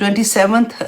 27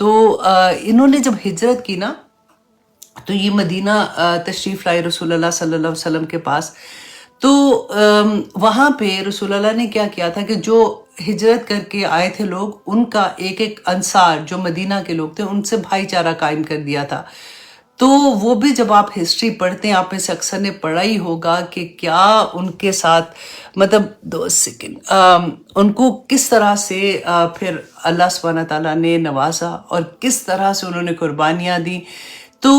تو انہوں نے جب ہجرت کی نا تو یہ مدینہ تشریف لائے رسول اللہ صلی اللہ علیہ وسلم کے پاس. تو وہاں پہ رسول اللہ نے کیا کیا تھا کہ جو ہجرت کر کے آئے تھے لوگ ان کا ایک انصار جو مدینہ کے لوگ تھے ان سے بھائی چارہ قائم کر دیا تھا. تو وہ بھی جب آپ ہسٹری پڑھتے ہیں آپ میں سے اکثر نے پڑھا ہی ہوگا کہ کیا ان کے ساتھ مطلب 2 سیکنڈ ان کو کس طرح سے پھر اللہ سبحانہ تعالیٰ نے نوازا اور کس طرح سے انہوں نے قربانیاں دی. تو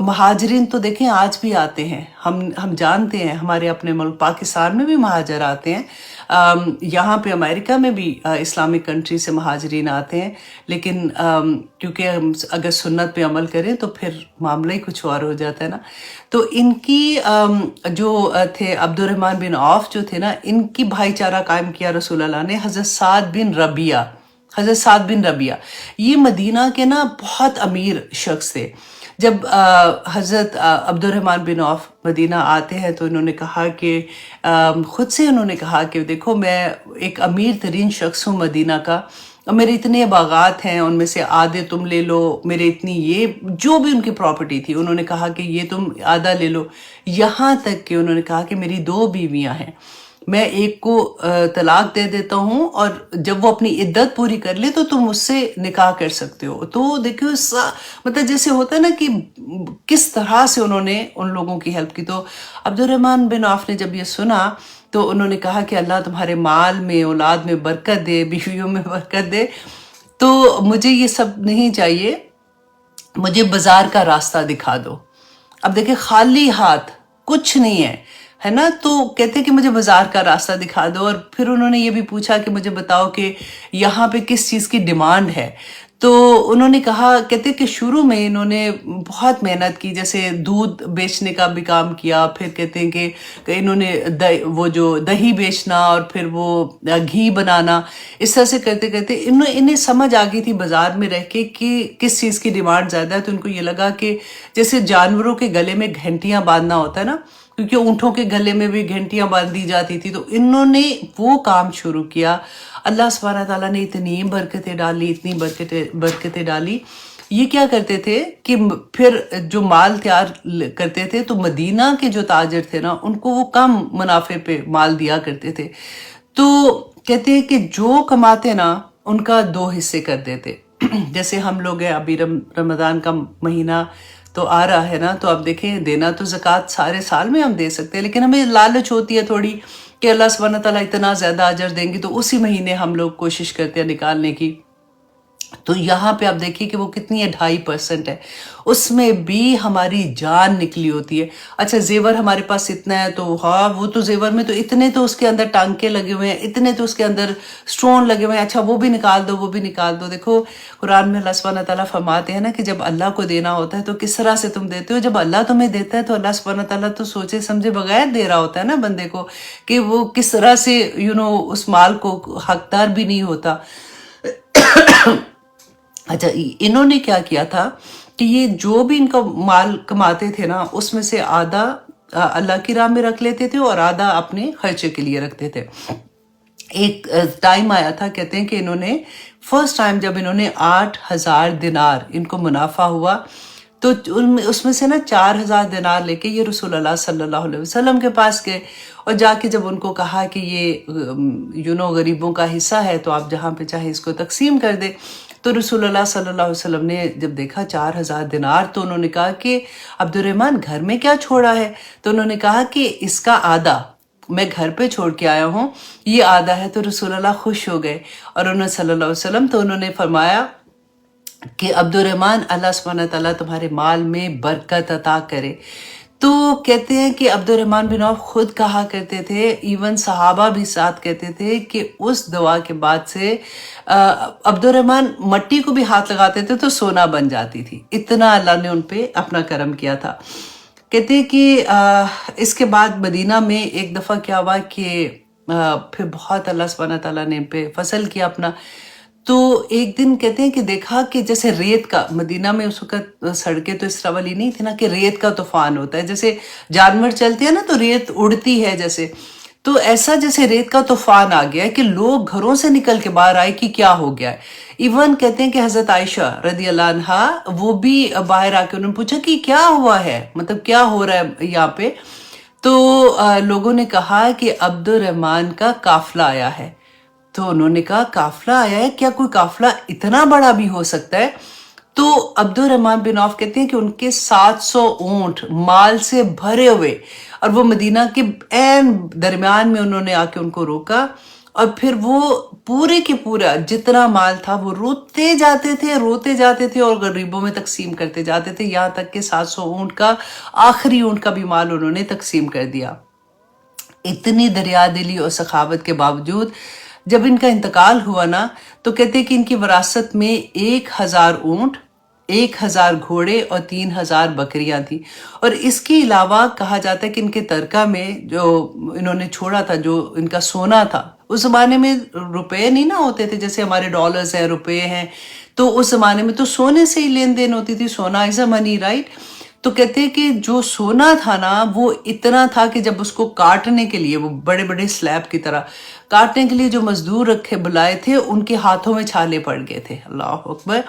مہاجرین تو دیکھیں آج بھی آتے ہیں, ہم جانتے ہیں ہمارے اپنے ملک پاکستان میں بھی مہاجر آتے ہیں, یہاں پہ امریکہ میں بھی اسلامک کنٹری سے مہاجرین آتے ہیں, لیکن کیونکہ اگر سنت پہ عمل کریں تو پھر معاملہ ہی کچھ اور ہو جاتا ہے نا. تو ان کی جو تھے عبد الرحمن بن عوف جو تھے نا, ان کی بھائی چارہ قائم کیا رسول اللہ نے حضرت سعد بن ربیعہ. یہ مدینہ کے نا بہت امیر شخص تھے. جب حضرت عبد الرحمن بن عوف مدینہ آتے ہیں تو انہوں نے کہا کہ خود سے انہوں نے کہا کہ دیکھو میں ایک امیر ترین شخص ہوں مدینہ کا, اور میرے اتنے باغات ہیں ان میں سے آدھے تم لے لو, میرے اتنی یہ جو بھی ان کی پراپرٹی تھی انہوں نے کہا کہ یہ تم آدھا لے لو. یہاں تک کہ انہوں نے کہا کہ میری 2 بیویاں ہیں, میں ایک کو طلاق دے دیتا ہوں اور جب وہ اپنی عدت پوری کر لے تو تم اس سے نکاح کر سکتے ہو. تو دیکھو مطلب جیسے ہوتا ہے نا کہ کس طرح سے انہوں نے ان لوگوں کی ہیلپ کی. تو عبد الرحمن بن عوف نے جب یہ سنا تو انہوں نے کہا کہ اللہ تمہارے مال میں اولاد میں برکت دے, بیویوں میں برکت دے. تو مجھے یہ سب نہیں چاہیے, مجھے بازار کا راستہ دکھا دو. اب دیکھیں خالی ہاتھ کچھ نہیں ہے نا, تو کہتے کہ مجھے بازار کا راستہ دکھا دو. اور پھر انہوں نے یہ بھی پوچھا کہ مجھے بتاؤ کہ یہاں پہ کس چیز کی ڈیمانڈ ہے. تو انہوں نے کہا, کہتے کہ شروع میں انہوں نے بہت محنت کی, جیسے دودھ بیچنے کا بھی کام کیا, پھر کہتے ہیں کہ انہوں نے وہ جو دہی بیچنا اور پھر وہ گھی بنانا, اس طرح سے کرتے کرتے انہیں سمجھ آ گئی تھی بازار میں رہ کے کہ کس چیز کی ڈیمانڈ زیادہ ہے. تو ان کو یہ لگا کہ جیسے جانوروں کے گلے میں گھنٹیاں باندھنا ہوتا ہے نا, کیونکہ اونٹوں کے گلے میں بھی گھنٹیاں باندھی جاتی تھی, تو انہوں نے وہ کام شروع کیا. اللہ سبحانہ تعالیٰ نے اتنی برکتیں ڈالی. یہ کیا کرتے تھے کہ پھر جو مال تیار کرتے تھے تو مدینہ کے جو تاجر تھے نا ان کو وہ کم منافع پہ مال دیا کرتے تھے. تو کہتے ہیں کہ جو کماتے نا ان کا 2 حصے کر دیتے. جیسے ہم لوگ ہیں ابھی رمضان کا مہینہ تو آ رہا ہے نا, تو اب دیکھیں دینا تو زکوٰۃ سارے سال میں ہم دے سکتے ہیں, لیکن ہمیں لالچ ہوتی ہے تھوڑی کہ اللہ سبحانہ تعالیٰ اتنا زیادہ اجر دیں گے, تو اسی مہینے ہم لوگ کوشش کرتے ہیں نکالنے کی. تو یہاں پہ آپ دیکھیے کہ وہ کتنی ہے, 2.5% ہے, اس میں بھی ہماری جان نکلی ہوتی ہے. اچھا زیور ہمارے پاس اتنا ہے تو ہاں وہ تو زیور میں تو اتنے تو اس کے اندر ٹانکے لگے ہوئے ہیں, اتنے تو اس کے اندر سٹون لگے ہوئے ہیں, اچھا وہ بھی نکال دو, وہ بھی نکال دو. دیکھو قرآن میں اللہ سبحانہ تعالیٰ فرماتے ہیں نا کہ جب اللہ کو دینا ہوتا ہے تو کس طرح سے تم دیتے ہو. جب اللہ تمہیں دیتا ہے تو اللہ سبحانہ تعالیٰ تو سوچے سمجھے بغیر دے رہا ہوتا ہے نا بندے کو, کہ وہ کس طرح سے اس مال کو حقدار بھی نہیں ہوتا. اچھا انہوں نے کیا کیا تھا کہ یہ جو بھی ان کا مال کماتے تھے نا اس میں سے آدھا اللہ کی راہ میں رکھ لیتے تھے اور آدھا اپنے خرچے کے لیے رکھتے تھے. ایک ٹائم آیا تھا, کہتے ہیں کہ انہوں نے فرسٹ ٹائم جب انہوں نے 8,000 دینار ان کو منافع ہوا تو اس میں سے نا 4,000 دینار لے کے یہ رسول اللہ صلی اللہ علیہ وسلم کے پاس گئے, اور جا کے جب ان کو کہا کہ یہ غریبوں کا حصہ ہے تو آپ جہاں پہ چاہے اس کو تقسیم کر دے. تو رسول اللہ صلی اللہ علیہ وسلم نے جب دیکھا 4,000 دینار تو انہوں نے کہا کہ عبد الرحمن گھر میں کیا چھوڑا ہے. تو انہوں نے کہا کہ اس کا آدھا میں گھر پہ چھوڑ کے آیا ہوں, یہ آدھا ہے. تو رسول اللہ خوش ہو گئے, اور انہوں صلی اللہ علیہ وسلم تو انہوں نے فرمایا کہ عبد الرحمن اللہ سبحانہ تعالیٰ تمہارے مال میں برکت عطا کرے. تو کہتے ہیں کہ عبد الرحمن بن عوف خود کہا کرتے تھے, ایون صحابہ بھی ساتھ کہتے تھے کہ اس دعا کے بعد سے عبد الرحمن مٹی کو بھی ہاتھ لگاتے تھے تو سونا بن جاتی تھی, اتنا اللہ نے ان پہ اپنا کرم کیا تھا. کہتے ہیں کہ اس کے بعد مدینہ میں ایک دفعہ کیا ہوا کہ پھر بہت اللہ سبحانہ تعالیٰ نے ان پہ فضل کیا اپنا. تو ایک دن کہتے ہیں کہ دیکھا کہ جیسے ریت کا, مدینہ میں اس وقت سڑکیں تو اس طرح والی نہیں تھی نا, کہ ریت کا طوفان ہوتا ہے, جیسے جانور چلتے ہیں نا تو ریت اڑتی ہے جیسے, تو ایسا جیسے ریت کا طوفان آ گیا کہ لوگ گھروں سے نکل کے باہر آئے کہ کیا ہو گیا ہے. ایون کہتے ہیں کہ حضرت عائشہ رضی اللہ عنہا وہ بھی باہر آ کے انہوں نے پوچھا کہ کیا ہوا ہے, مطلب کیا ہو رہا ہے یہاں پہ. تو لوگوں نے کہا کہ عبد الرحمن کا قافلہ آیا ہے. تو انہوں نے کہا قافلہ آیا ہے, کیا کوئی قافلہ اتنا بڑا بھی ہو سکتا ہے؟ تو عبد الرحمن بن عوف کہتے ہیں کہ ان کے 700 اونٹ مال سے بھرے ہوئے, اور وہ مدینہ کے عین درمیان میں انہوں نے آ کے ان کو روکا, اور پھر وہ پورے کے پورا جتنا مال تھا وہ روتے جاتے تھے اور غریبوں میں تقسیم کرتے جاتے تھے, یہاں تک کہ 700 اونٹ کا آخری اونٹ کا بھی مال انہوں نے تقسیم کر دیا. اتنی دریا دلی اور سخاوت کے باوجود جب ان کا انتقال ہوا نا, تو کہتے کہ ان کی وراثت میں 1000 اونٹ, 1000 گھوڑے اور 3000 بکریاں تھیں. اور اس کے علاوہ کہا جاتا ہے کہ ان کے ترکہ میں جو انہوں نے چھوڑا تھا, جو ان کا سونا تھا, اس زمانے میں روپے نہیں نہ ہوتے تھے جیسے ہمارے ڈالرز ہیں, روپے ہیں, تو اس زمانے میں تو سونے سے ہی لین دین ہوتی تھی, سونا از اے منی, رائٹ. تو کہتے ہیں کہ جو سونا تھا نا وہ اتنا تھا کہ جب اس کو کاٹنے کے لیے, وہ بڑے بڑے سلیب کی طرح کاٹنے کے لیے جو مزدور بلائے تھے, ان کے ہاتھوں میں چھالے پڑ گئے تھے. اللہ اکبر.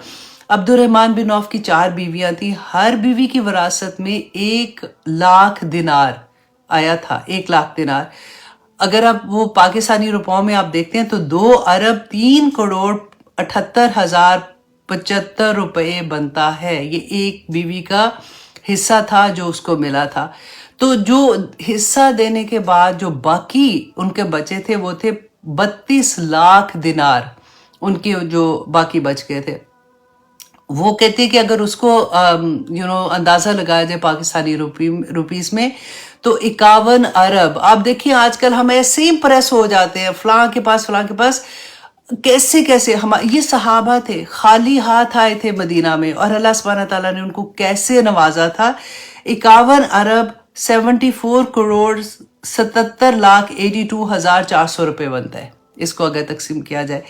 عبد الرحمن بن عوف کی 4 بیویاں تھیں, ہر بیوی کی وراثت میں 1,00,000 دینار آیا تھا, 1,00,000 دینار. اگر آپ وہ پاکستانی روپوں میں آپ دیکھتے ہیں تو 2 ارب 3 کروڑ 78,075 روپے بنتا ہے. یہ ایک بیوی کا حصہ تھا جو اس کو ملا تھا. تو جو حصہ دینے کے بعد جو باقی ان کے بچے تھے وہ تھے 32 لاکھ دینار, ان کے جو باقی بچ گئے تھے. وہ کہتے ہیں کہ اگر اس کو اندازہ لگایا جائے پاکستانی روپیز میں تو 51 ارب. آپ دیکھیں آج کل ہم ایسے ہی پریس ہو جاتے ہیں, فلاں کے پاس کیسے یہ صحابہ تھے, خالی ہاتھ آئے تھے مدینہ میں, اور اللہ سبحانہ تعالیٰ نے ان کو کیسے نوازا تھا. 51 ارب 74 کروڑ 77,82,400 روپے بنتا ہے اس کو اگر تقسیم کیا جائے.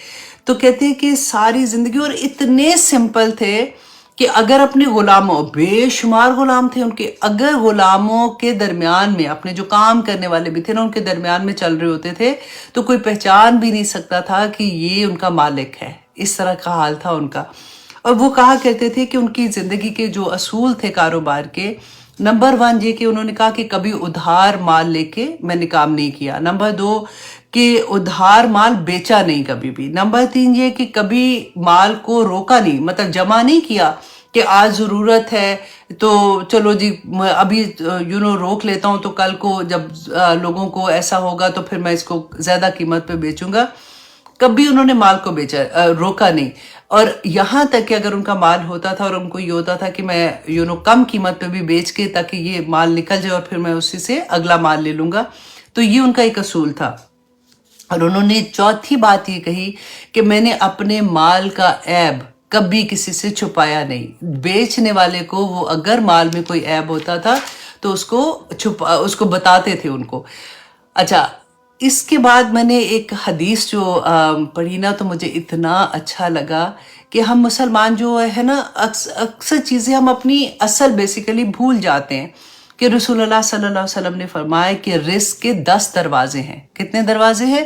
تو کہتے ہیں کہ ساری زندگی, اور اتنے سمپل تھے کہ اگر اپنے غلاموں, بے شمار غلام تھے ان کے, اگر غلاموں کے درمیان میں اپنے جو کام کرنے والے بھی تھے نا, ان کے درمیان میں چل رہے ہوتے تھے تو کوئی پہچان بھی نہیں سکتا تھا کہ یہ ان کا مالک ہے. اس طرح کا حال تھا ان کا. اور وہ کہا کرتے تھے کہ ان کی زندگی کے جو اصول تھے کاروبار کے, نمبر 1 یہ کہ انہوں نے کہا کہ کبھی ادھار مال لے کے میں نے کام نہیں کیا. نمبر 2 کہ ادھار مال بیچا نہیں کبھی بھی. نمبر 3 یہ کہ کبھی مال کو روکا نہیں, مطلب جمع نہیں کیا کہ آج ضرورت ہے تو چلو جی ابھی روک لیتا ہوں, تو کل کو جب لوگوں کو ایسا ہوگا تو پھر میں اس کو زیادہ قیمت پہ بیچوں گا. کبھی انہوں نے مال کو روکا نہیں. اور یہاں تک کہ اگر ان کا مال ہوتا تھا اور ان کو یہ ہوتا تھا کہ میں کم قیمت پہ بھی بیچ کے تاکہ یہ مال نکل جائے اور پھر میں اسی سے اگلا مال لے لوں گا, تو یہ ان کا ایک اصول تھا. اور انہوں نے چوتھی بات یہ کہی کہ میں نے اپنے مال کا عیب کبھی کسی سے چھپایا نہیں. بیچنے والے کو وہ اگر مال میں کوئی عیب ہوتا تھا تو اس کو بتاتے تھے ان کو. اچھا, اس کے بعد میں نے ایک حدیث جو پڑھی نا تو مجھے اتنا اچھا لگا کہ ہم مسلمان جو ہے نا اکثر چیزیں ہم اپنی اصل بیسیکلی بھول جاتے ہیں. کہ رسول اللہ صلی اللہ علیہ وسلم نے فرمایا کہ رزق کے 10 دروازے ہیں. کتنے دروازے ہیں؟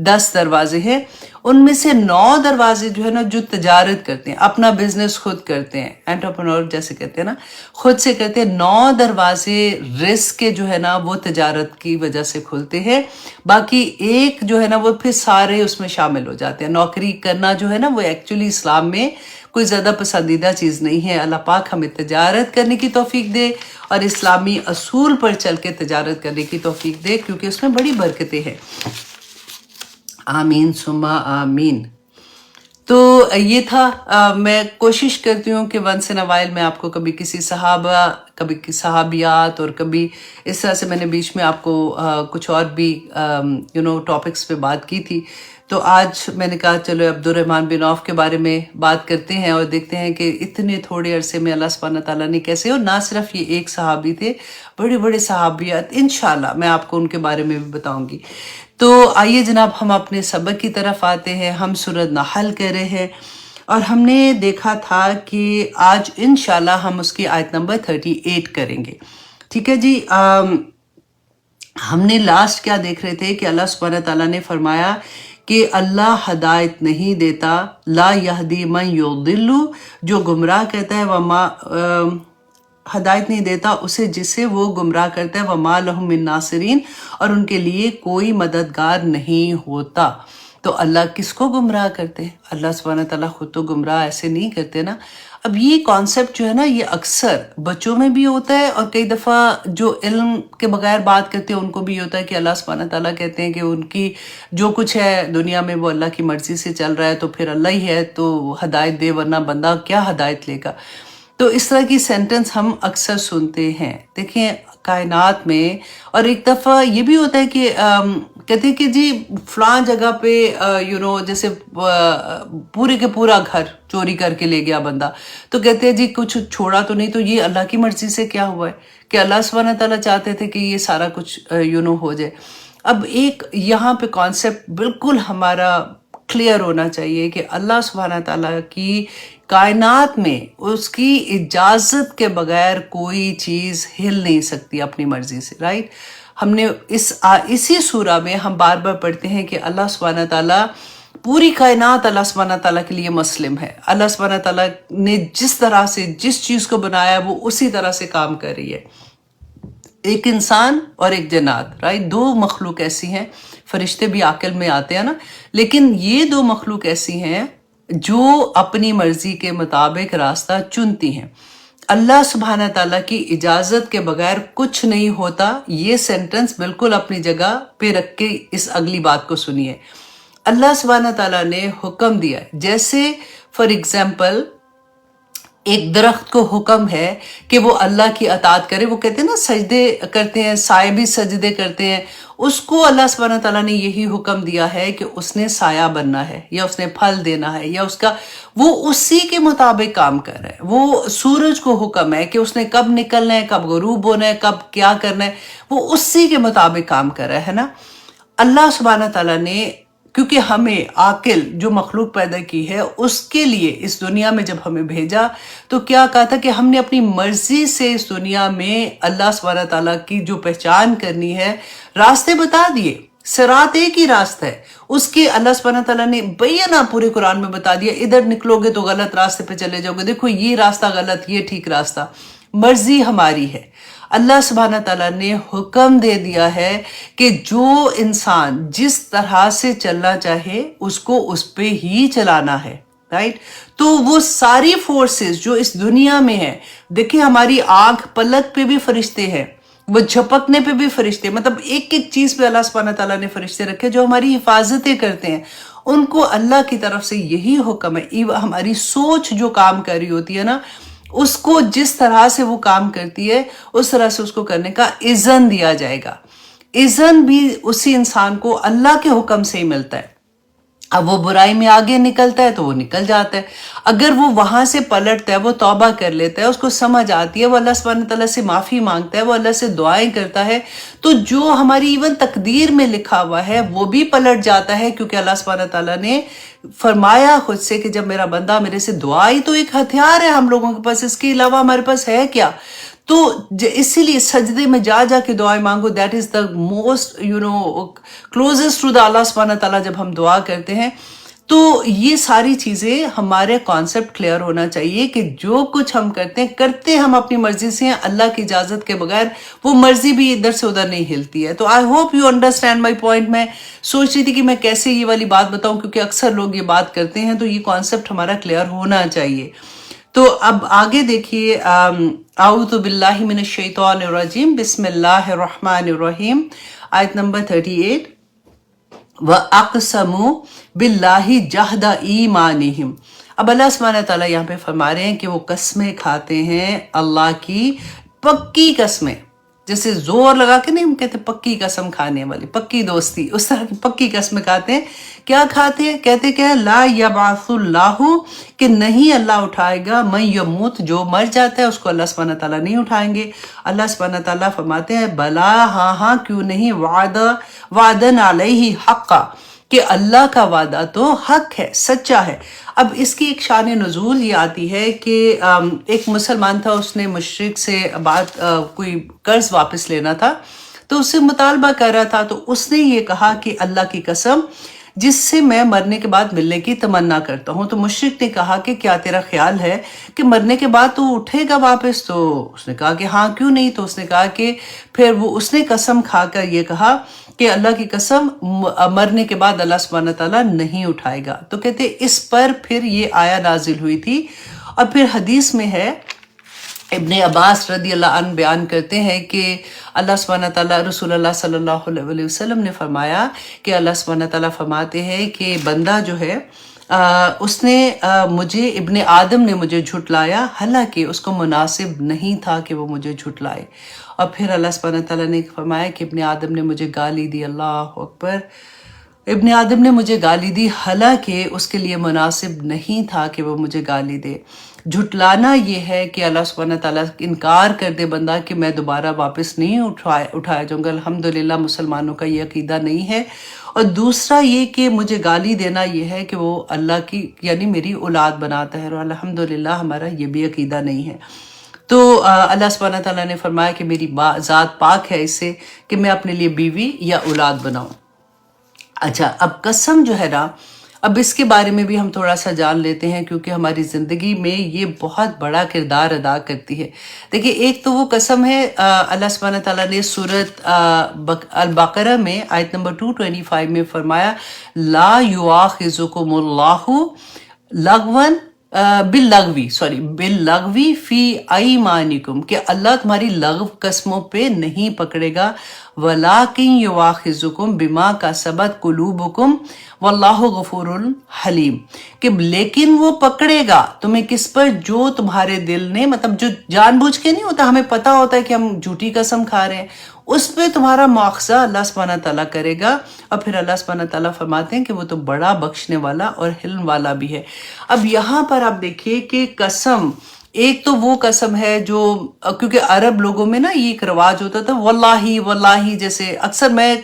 10 دروازے ہیں. ان میں سے 9 دروازے جو ہے نا جو تجارت کرتے ہیں, اپنا بزنس خود کرتے ہیں, انٹرپرنور جیسے کہتے ہیں نا, خود سے کرتے ہیں. 9 دروازے رزق کے جو ہے نا وہ تجارت کی وجہ سے کھلتے ہیں. باقی ایک جو ہے نا وہ پھر سارے اس میں شامل ہو جاتے ہیں. نوکری کرنا جو ہے نا وہ ایکچولی اسلام میں کوئی زیادہ پسندیدہ چیز نہیں ہے. اللہ پاک ہمیں تجارت کرنے کی توفیق دے اور اسلامی اصول پر چل کے تجارت کرنے کی توفیق دے, کیونکہ اس میں بڑی برکتیں ہیں. آمین ثم آمین. تو یہ تھا. میں کوشش کرتی ہوں کہ ونس ان وائل میں آپ کو کبھی کسی صحابہ, کبھی صحابیات, اور کبھی اس طرح سے میں نے بیچ میں آپ کو کچھ اور بھی ٹاپکس پہ بات کی تھی. تو آج میں نے کہا چلو عبد الرحمن بن عوف کے بارے میں بات کرتے ہیں اور دیکھتے ہیں کہ اتنے تھوڑے عرصے میں اللہ سبحانہ تعالیٰ نے کیسے, اور نہ صرف یہ ایک صحابی تھے, بڑے بڑے صحابیات, انشاءاللہ میں آپ کو ان کے بارے میں بھی بتاؤں گی. تو آئیے جناب ہم اپنے سبق کی طرف آتے ہیں. ہم سورۃ نحل کر رہے ہیں اور ہم نے دیکھا تھا کہ آج انشاءاللہ ہم اس کی آیت نمبر 38 کریں گے. ٹھیک ہے جی. ہم نے لاسٹ کیا دیکھ رہے تھے کہ اللہ سبحانہ تعالیٰ نے فرمایا کہ اللہ ہدایت نہیں دیتا، لا یہدی من یضل، جو گمراہ کرتا ہے، وما ہدایت نہیں دیتا اسے جسے وہ گمراہ کرتا ہے، وما لہم من ناصرین، اور ان کے لیے کوئی مددگار نہیں ہوتا۔ تو اللہ کس کو گمراہ کرتے ہیں؟ اللہ سبحانہ تعالیٰ خود تو گمراہ ایسے نہیں کرتے نا۔ اب یہ کانسیپٹ جو ہے نا، یہ اکثر بچوں میں بھی ہوتا ہے، اور کئی دفعہ جو علم کے بغیر بات کرتے ہیں ان کو بھی ہوتا ہے کہ اللہ سبحانہ تعالیٰ کہتے ہیں کہ ان کی جو کچھ ہے دنیا میں وہ اللہ کی مرضی سے چل رہا ہے، تو پھر اللہ ہی ہے تو ہدایت دے، ورنہ بندہ کیا ہدایت لے گا۔ تو اس طرح کی سینٹنس ہم اکثر سنتے ہیں۔ دیکھیں کائنات میں، اور ایک دفعہ یہ بھی ہوتا ہے کہ کہتے ہیں کہ جی فلاں جگہ پہ جیسے پورے کے پورا گھر چوری کر کے لے گیا بندہ، تو کہتے ہیں جی کچھ چھوڑا تو نہیں، تو یہ اللہ کی مرضی سے کیا ہوا ہے کہ اللہ سبحانہ تعالیٰ چاہتے تھے کہ یہ سارا کچھ ہو جائے۔ اب ایک یہاں پہ کانسیپٹ بالکل ہمارا کلیئر ہونا چاہیے کہ اللہ سبحانہ تعالیٰ کی کائنات میں اس کی اجازت کے بغیر کوئی چیز ہل نہیں سکتی اپنی مرضی سے، رائٹ؟ ہم نے اسی سورہ میں ہم بار بار پڑھتے ہیں کہ اللہ سبحانہ تعالیٰ، پوری کائنات اللہ سبحانہ تعالیٰ کے لیے مسلم ہے۔ اللہ سبحانہ تعالیٰ نے جس طرح سے جس چیز کو بنایا وہ اسی طرح سے کام کر رہی ہے۔ ایک انسان اور ایک جنات، رائٹ؟ دو مخلوق ایسی ہیں، فرشتے بھی عقل میں آتے ہیں نا، لیکن یہ دو مخلوق ایسی ہیں جو اپنی مرضی کے مطابق راستہ چنتی ہیں۔ اللہ سبحانہ تعالیٰ کی اجازت کے بغیر کچھ نہیں ہوتا۔ یہ سینٹنس بالکل اپنی جگہ پہ رکھ کے اس اگلی بات کو سنیے۔ اللہ سبحانہ تعالیٰ نے حکم دیا، جیسے فار ایگزامپل ایک درخت کو حکم ہے کہ وہ اللہ کی اطاعت کرے، وہ کہتے ہیں نا سجدے کرتے ہیں، سائے بھی سجدے کرتے ہیں، اس کو اللہ سبحانہ تعالیٰ نے یہی حکم دیا ہے کہ اس نے سایہ بننا ہے، یا اس نے پھل دینا ہے، یا وہ اسی کے مطابق کام کر رہا ہے۔ وہ سورج کو حکم ہے کہ اس نے کب نکلنا ہے، کب غروب ہونا ہے، کب کیا کرنا ہے، وہ اسی کے مطابق کام کر رہا ہے نا۔ اللہ سبحانہ تعالیٰ نے، کیونکہ ہمیں عاقل جو مخلوق پیدا کی ہے اس کے لیے اس دنیا میں جب ہمیں بھیجا تو کیا کہا تھا کہ ہم نے اپنی مرضی سے اس دنیا میں اللہ سبحانہ تعالیٰ کی جو پہچان کرنی ہے، راستے بتا دیے۔ صراط ایک ہی راستہ ہے، اس کے اللہ سبحانہ تعالیٰ نے بیانہ پورے قرآن میں بتا دیا، ادھر نکلو گے تو غلط راستے پہ چلے جاؤ گے، دیکھو یہ راستہ غلط، یہ ٹھیک راستہ۔ مرضی ہماری ہے۔ اللہ سبحانہ تعالیٰ نے حکم دے دیا ہے کہ جو انسان جس طرح سے چلنا چاہے اس کو اس پہ ہی چلانا ہے، رائٹ؟ تو وہ ساری فورسز جو اس دنیا میں ہیں، دیکھیں ہماری آنکھ پلک پہ بھی فرشتے ہیں، وہ جھپکنے پہ بھی فرشتے، مطلب ایک ایک چیز پہ اللہ سبحانہ تعالیٰ نے فرشتے رکھے جو ہماری حفاظتیں کرتے ہیں۔ ان کو اللہ کی طرف سے یہی حکم ہے۔ ہماری سوچ جو کام کر رہی ہوتی ہے نا، اس کو جس طرح سے وہ کام کرتی ہے اس طرح سے اس کو کرنے کا اذن دیا جائے گا۔ اذن بھی اسی انسان کو اللہ کے حکم سے ہی ملتا ہے۔ اب وہ برائی میں آگے نکلتا ہے تو وہ نکل جاتا ہے، اگر وہ وہاں سے پلٹتا ہے، وہ توبہ کر لیتا ہے، اس کو سمجھ آتی ہے، وہ اللہ سبحانہ تعالیٰ سے معافی مانگتا ہے، وہ اللہ سے دعائیں کرتا ہے، تو جو ہماری ایون تقدیر میں لکھا ہوا ہے وہ بھی پلٹ جاتا ہے، کیونکہ اللہ سبحانہ تعالیٰ نے فرمایا خود سے کہ جب میرا بندہ میرے سے دعائی تو ایک ہتھیار ہے ہم لوگوں کے پاس، اس کے علاوہ ہمارے پاس ہے کیا؟ تو اسی لیے سجدے میں جا جا کے دعائیں مانگو، that is the most closest to the اللہ سبحانہ تعالیٰ۔ جب ہم دعا کرتے ہیں تو یہ ساری چیزیں ہمارے کانسیپٹ کلیئر ہونا چاہیے کہ جو کچھ ہم کرتے ہم اپنی مرضی سے ہیں، اللہ کی اجازت کے بغیر وہ مرضی بھی ادھر سے ادھر نہیں ہلتی ہے۔ تو I hope you understand my point. میں سوچ رہی تھی کہ میں کیسے یہ والی بات بتاؤں، کیونکہ اکثر لوگ یہ بات کرتے ہیں، تو یہ کانسیپٹ ہمارا کلیئر ہونا چاہیے۔ تو اب آگے دیکھیے، اعوذ باللہ من الشیطان الرجیم، بسم اللہ الرحمن الرحیم، آیت نمبر 38۔ وَأَقْسَمُوا بِاللَّهِ جَهْدَ إِيمَانِهِمْ۔ اب اللہ سبحانہ تعالیٰ یہاں پہ فرما رہے ہیں کہ وہ قسمیں کھاتے ہیں اللہ کی پکی قسمیں، جیسے زور لگا کے نہیں ہم کہتے پکی قسم کھانے والی، پکی دوستی، اس طرح کی پکی قسمیں کھاتے ہیں۔ کیا کھاتے ہیں؟ کہتے کیا ہے؟ لا یبعث اللہ، کہ نہیں اللہ اٹھائے گا، من یموت، جو مر جاتا ہے اس کو اللہ سبحانہ تعالیٰ نہیں اٹھائیں گے۔ اللہ سبحانہ تعالیٰ فرماتے ہیں بلا، ہاں ہاں کیوں نہیں، وعدن علیہ حقا، کہ اللہ کا وعدہ تو حق ہے، سچا ہے۔ اب اس کی ایک شان نزول یہ آتی ہے کہ ایک مسلمان تھا، اس نے مشرک سے کوئی قرض واپس لینا تھا، تو اس سے مطالبہ کر رہا تھا، تو اس نے یہ کہا کہ اللہ کی قسم جس سے میں مرنے کے بعد ملنے کی تمنا کرتا ہوں. تو مشرک نے کہا کہ کیا تیرا خیال ہے کہ مرنے کے بعد تو اٹھے گا واپس؟ تو اس نے کہا کہ ہاں کیوں نہیں. تو اس نے کہا کہ پھر اس نے قسم کھا کر یہ کہا کہ اللہ کی قسم مرنے کے بعد اللہ سبحانہ تعالیٰ نہیں اٹھائے گا. تو کہتے اس پر پھر یہ آیا نازل ہوئی تھی. اور پھر حدیث میں ہے، ابن عباس رضی اللہ عنہ بیان کرتے ہیں کہ اللہ سبحانہ تعالیٰ، رسول اللہ صلی اللہ علیہ وسلم نے فرمایا کہ اللہ سبحانہ تعالیٰ فرماتے ہیں کہ بندہ جو ہے اس نے مجھے، ابن آدم نے مجھے جھٹلایا، حالانکہ اس کو مناسب نہیں تھا کہ وہ مجھے جھٹلائے. اور پھر اللہ سبحانہ تعالیٰ نے فرمایا کہ ابن آدم نے مجھے گالی دی. اللہ اکبر. ابن آدم نے مجھے گالی دی حالانکہ اس کے لیے مناسب نہیں تھا کہ وہ مجھے گالی دے. جھٹلانا یہ ہے کہ اللہ سبحانہ تعالیٰ انکار کر دے بندہ کہ میں دوبارہ واپس نہیں اٹھایا جاؤں گا. الحمدللہ مسلمانوں کا یہ عقیدہ نہیں ہے. اور دوسرا یہ کہ مجھے گالی دینا یہ ہے کہ وہ اللہ کی یعنی میری اولاد بناتا ہے، اور الحمدللہ ہمارا یہ بھی عقیدہ نہیں ہے. تو اللہ سبحانہ تعالیٰ نے فرمایا کہ میری ذات پاک ہے اس سے کہ میں اپنے لیے بیوی یا اولاد بناؤں. اچھا، اب قسم جو ہے نا، اب اس کے بارے میں بھی ہم تھوڑا سا جان لیتے ہیں کیونکہ ہماری زندگی میں یہ بہت بڑا کردار ادا کرتی ہے. دیکھیے، ایک تو وہ قسم ہے، اللہ سبحانہ تعالیٰ نے سورۃ البقرہ میں آیت نمبر 225 میں فرمایا، لا یؤاخذکم اللہ باللغوی فی ایمانکم، کہ اللہ تمہاری لغو قسموں پہ نہیں پکڑے گا. وَلَٰكِن يُؤَاخِذُكُم بِمَا كَسَبَتْ قُلُوبُكُم وَاللَّهُ غَفُورٌ حَلِيمٌ، کہ لیکن وہ پکڑے گا تمہیں کس پر؟ جو تمہارے دل نے، مطلب جو جان بوجھ کے نہیں ہوتا، ہمیں پتہ ہوتا ہے کہ ہم جھوٹی قسم کھا رہے ہیں، اس پہ تمہارا مواخذہ اللہ سبحانہ تعالیٰ کرے گا. اور پھر اللہ سبحانہ تعالیٰ فرماتے ہیں کہ وہ تو بڑا بخشنے والا اور حلم والا بھی ہے. اب یہاں پر آپ دیکھیے کہ قسم، ایک تو وہ قسم ہے جو، کیونکہ عرب لوگوں میں نا یہ ایک رواج ہوتا تھا، واللہ واللہ، جیسے اکثر میں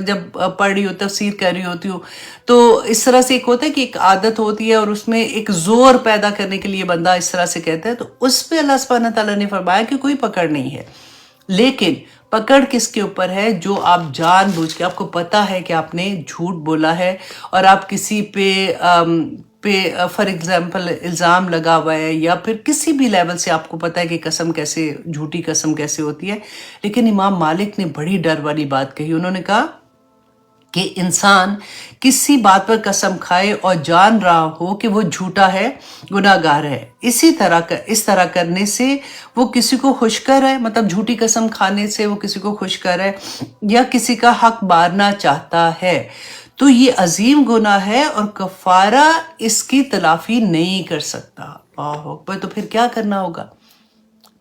جب پڑھ رہی ہوں، تفسیر کر رہی ہوتی ہوں، تو اس طرح سے ایک ہوتا ہے کہ ایک عادت ہوتی ہے اور اس میں ایک زور پیدا کرنے کے لیے بندہ اس طرح سے کہتا ہے. تو اس پہ اللہ سبحانہ تعالیٰ نے فرمایا کہ کوئی پکڑ نہیں ہے. لیکن پکڑ کس کے اوپر ہے؟ جو آپ جان بوجھ کے، آپ کو پتا ہے کہ آپ نے جھوٹ بولا ہے اور آپ کسی پہ فار ایگزامپل الزام لگا ہوا ہے، یا پھر کسی بھی لیول سے آپ کو پتا ہے کہ قسم کیسے، جھوٹی قسم کیسے ہوتی ہے. لیکن امام مالک نے بڑی ڈر والی بات کہی. انہوں نے کہا کہ انسان کسی بات پر قسم کھائے اور جان رہا ہو کہ وہ جھوٹا ہے، گناہ گار ہے، اس طرح کرنے سے وہ کسی کو خوش کر رہا ہے، مطلب جھوٹی قسم کھانے سے وہ کسی کو خوش کر رہا ہے یا کسی کا حق مارنا چاہتا ہے، تو یہ عظیم گناہ ہے اور کفارہ اس کی تلافی نہیں کر سکتا. اللہ اکبر. تو پھر کیا کرنا ہوگا؟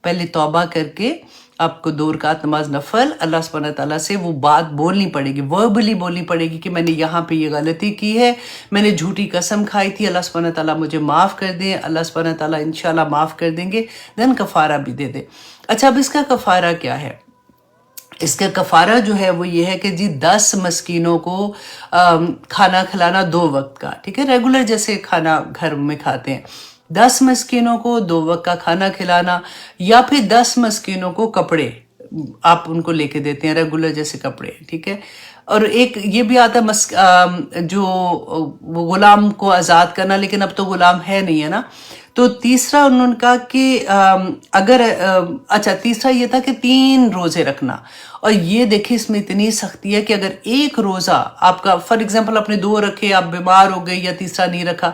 پہلے توبہ کر کے آپ کو 2 رکعت نماز نفل اللہ سبحانہ تعالیٰ سے وہ بات بولنی پڑے گی، وربلی بولنی پڑے گی کہ میں نے یہاں پہ یہ غلطی کی ہے، میں نے جھوٹی قسم کھائی تھی، اللہ سبحانہ تعالیٰ مجھے معاف کر دیں. اللہ سبحانہ تعالیٰ انشاءاللہ معاف کر دیں گے، دین کفارہ بھی دے دیں. اچھا، اب اس کا کفارہ کیا ہے؟ اس کا کفارہ جو ہے وہ یہ ہے کہ 10 مسکینوں کو کھانا کھلانا 2 وقت کا، ٹھیک ہے، ریگولر جیسے کھانا گھر میں کھاتے ہیں. 10 مسکینوں کو 2 وقت کا کھانا کھلانا، یا پھر 10 مسکینوں کو کپڑے آپ ان کو لے کے دیتے ہیں، ریگولر جیسے کپڑے، ٹھیک ہے. اور ایک یہ بھی آتا ہے جو غلام کو آزاد کرنا، لیکن اب تو غلام ہے نہیں ہے نا. تو تیسرا انہوں نے کہا کہ تیسرا یہ تھا کہ 3 روزے رکھنا. اور یہ دیکھیں اس میں اتنی سختی ہے کہ اگر ایک روزہ آپ کا، فار ایگزامپل آپ نے 2 رکھے، آپ بیمار ہو گئے یا تیسرا نہیں رکھا،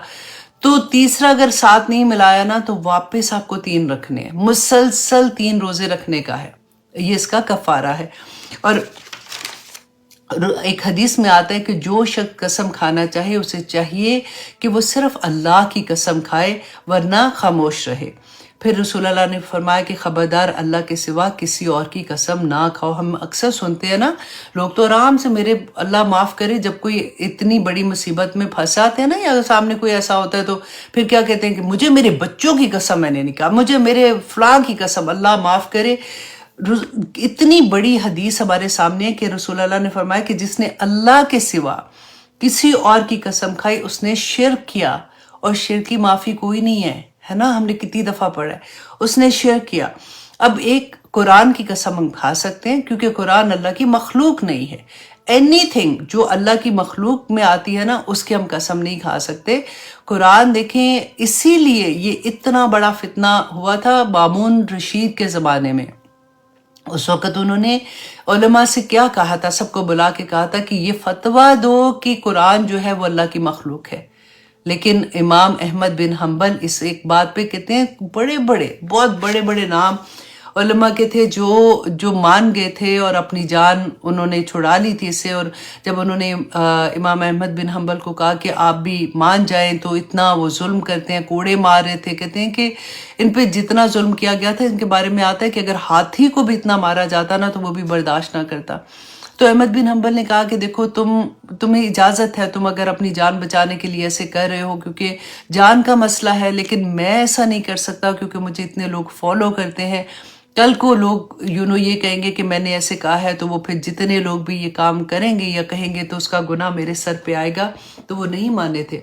تو تیسرا اگر ساتھ نہیں ملایا نا تو واپس آپ کو 3 رکھنے ہیں، مسلسل 3 روزے رکھنے کا ہے. یہ اس کا کفارہ ہے. اور ایک حدیث میں آتا ہے کہ جو شخص قسم کھانا چاہے اسے چاہیے کہ وہ صرف اللہ کی قسم کھائے ورنہ خاموش رہے. پھر رسول اللہ نے فرمایا کہ خبردار اللہ کے سوا کسی اور کی قسم نہ کھاؤ. ہم اکثر سنتے ہیں نا، لوگ تو آرام سے، میرے اللہ معاف کرے، جب کوئی اتنی بڑی مصیبت میں پھنساتے ہیں نا، یا سامنے کوئی ایسا ہوتا ہے تو پھر کیا کہتے ہیں کہ مجھے میرے بچوں کی قسم میں نے نہیں کہا، مجھے میرے فلاں کی قسم، اللہ معاف کرے. اتنی بڑی حدیث ہمارے سامنے ہے کہ رسول اللہ نے فرمایا کہ جس نے اللہ کے سوا کسی اور کی قسم کھائی اس نے شرک کیا، اور شرک کی معافی کوئی نہیں ہے نا. ہم نے کتنی دفعہ پڑھا ہے، اس نے شرک کیا. اب ایک قرآن کی قسم ہم کھا سکتے ہیں کیونکہ قرآن اللہ کی مخلوق نہیں ہے. اینی تھنگ جو اللہ کی مخلوق میں آتی ہے نا اس کی ہم قسم نہیں کھا سکتے. قرآن دیکھیں اسی لیے یہ اتنا بڑا فتنہ ہوا تھا مامون رشید کے زمانے میں. اس وقت انہوں نے علماء سے کیا کہا تھا, سب کو بلا کے کہا تھا کہ یہ فتویٰ دو کہ قرآن جو ہے وہ اللہ کی مخلوق ہے. لیکن امام احمد بن حنبل اس ایک بات پہ کہتے ہیں, بہت بڑے بڑے نام علماء کے تھے جو مان گئے تھے اور اپنی جان انہوں نے چھڑا لی تھی اس سے. اور جب انہوں نے امام احمد بن حنبل کو کہا کہ آپ بھی مان جائیں تو اتنا وہ ظلم کرتے ہیں, کوڑے مار رہے تھے. کہتے ہیں کہ ان پہ جتنا ظلم کیا گیا تھا ان کے بارے میں آتا ہے کہ اگر ہاتھی کو بھی اتنا مارا جاتا نا تو وہ بھی برداشت نہ کرتا. تو احمد بن حنبل نے کہا کہ دیکھو تمہیں اجازت ہے, تم اگر اپنی جان بچانے کے لیے ایسے کر رہے ہو کیونکہ جان کا مسئلہ ہے, لیکن میں ایسا نہیں کر سکتا کیونکہ مجھے اتنے لوگ فالو کرتے ہیں. کل کو لوگ یہ کہیں گے کہ میں نے ایسے کہا ہے تو وہ پھر جتنے لوگ بھی یہ کام کریں گے یا کہیں گے تو اس کا گناہ میرے سر پہ آئے گا. تو وہ نہیں مانے تھے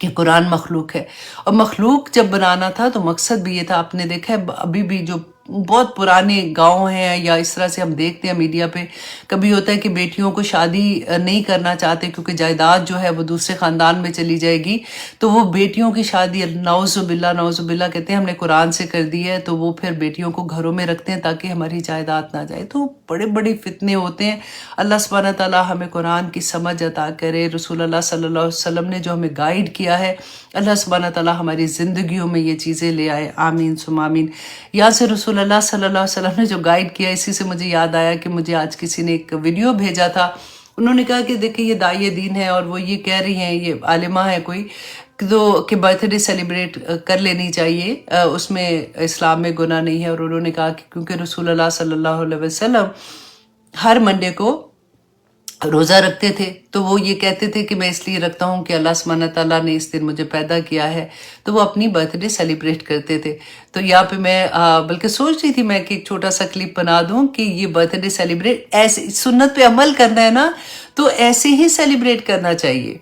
کہ قرآن مخلوق ہے. اور مخلوق جب بنانا تھا تو مقصد بھی یہ تھا. آپ نے دیکھا ہے ابھی بھی جو بہت پرانے گاؤں ہیں یا اس طرح سے ہم دیکھتے ہیں میڈیا پہ, کبھی ہوتا ہے کہ بیٹیوں کو شادی نہیں کرنا چاہتے کیونکہ جائیداد جو ہے وہ دوسرے خاندان میں چلی جائے گی, تو وہ بیٹیوں کی شادی نعوذ باللہ کہتے ہیں ہم نے قرآن سے کر دی ہے, تو وہ پھر بیٹیوں کو گھروں میں رکھتے ہیں تاکہ ہماری جائیداد نہ جائے. تو بڑے فتنے ہوتے ہیں. اللہ سبحانہ تعالیٰ ہمیں قرآن کی سمجھ عطا کرے. رسول اللہ صلی اللہ علیہ وسلم نے جو ہمیں گائیڈ کیا ہے اللہ سبحانہ تعالیٰ ہماری زندگیوں میں یہ چیزیں لے آئے. آمین ثم آمین. یا سے رسول اللہ صلی اللہ علیہ وسلم نے جو گائیڈ کیا, اسی سے مجھے یاد آیا کہ مجھے آج کسی نے ایک ویڈیو بھیجا تھا. انہوں نے کہا کہ دیکھیں یہ داعیہ دین ہے اور وہ یہ کہہ رہی ہیں, یہ عالمہ ہے کوئی, تو کہ برتھ ڈے سیلیبریٹ کر لینی چاہیے, اس میں اسلام میں گناہ نہیں ہے. اور انہوں نے کہا کہ کیونکہ رسول اللہ صلی اللہ علیہ وسلم ہر منڈے کو روزہ رکھتے تھے, تو وہ یہ کہتے تھے کہ میں اس لیے رکھتا ہوں کہ اللہ سبحانہ تعالیٰ نے اس دن مجھے پیدا کیا ہے, تو وہ اپنی برتھ ڈے سیلیبریٹ کرتے تھے. تو یہاں پہ میں بلکہ سوچ رہی تھی میں کہ ایک چھوٹا سا کلپ بنا دوں کہ یہ برتھ ڈے سیلیبریٹ ایسے سنت پہ عمل کرنا ہے نا, تو ایسے ہی سیلیبریٹ کرنا چاہیے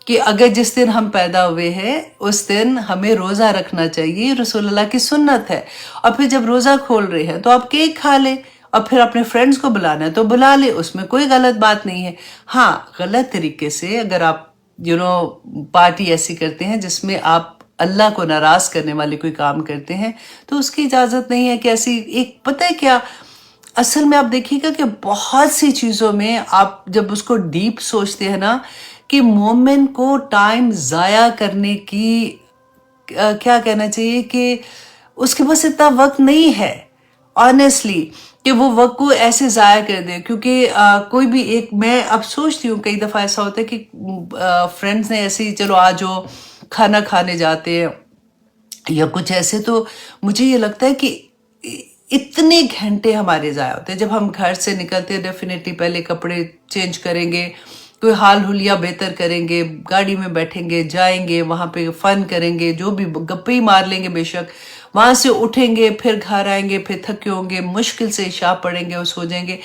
کہ اگر جس دن ہم پیدا ہوئے ہیں اس دن ہمیں روزہ رکھنا چاہیے, رسول اللہ کی سنت ہے. اور پھر جب روزہ کھول رہے ہیں تو آپ کیک کھا لیں, اور پھر اپنے فرینڈز کو بلانا ہے تو بلا لے, اس میں کوئی غلط بات نہیں ہے. ہاں غلط طریقے سے اگر آپ پارٹی ایسی کرتے ہیں جس میں آپ اللہ کو ناراض کرنے والے کوئی کام کرتے ہیں تو اس کی اجازت نہیں ہے کہ ایسی ایک, پتہ ہے کیا اصل میں آپ دیکھیے گا کہ بہت سی چیزوں میں آپ جب اس کو ڈیپ سوچتے ہیں نا کہ مومن کو ٹائم ضائع کرنے کی کیا کہنا چاہیے کہ اس کے پاس اتنا وقت نہیں ہے آنیسٹلی کہ وہ وقت کو ایسے ضائع کر دے. کیونکہ کوئی بھی ایک, میں اب سوچتی ہوں کئی دفعہ ایسا ہوتا ہے کہ فرینڈز نے ایسے ہی چلو آج وہ کھانا کھانے جاتے ہیں یا کچھ ایسے, تو مجھے یہ لگتا ہے کہ اتنے گھنٹے ہمارے ضائع ہوتے ہیں. جب ہم گھر سے نکلتے ہیں ڈیفینیٹلی پہلے کپڑے چینج کریں گے, کوئی حال حلیہ بہتر کریں گے, گاڑی میں بیٹھیں گے, جائیں گے, وہاں پہ فن کریں گے, جو بھی گپے ہی مار لیں گے بے شک, وہاں سے اٹھیں گے, پھر گھر آئیں گے, پھر تھکے ہوں گے, مشکل سے عشاء پڑھیں گے اور سو جائیں گے.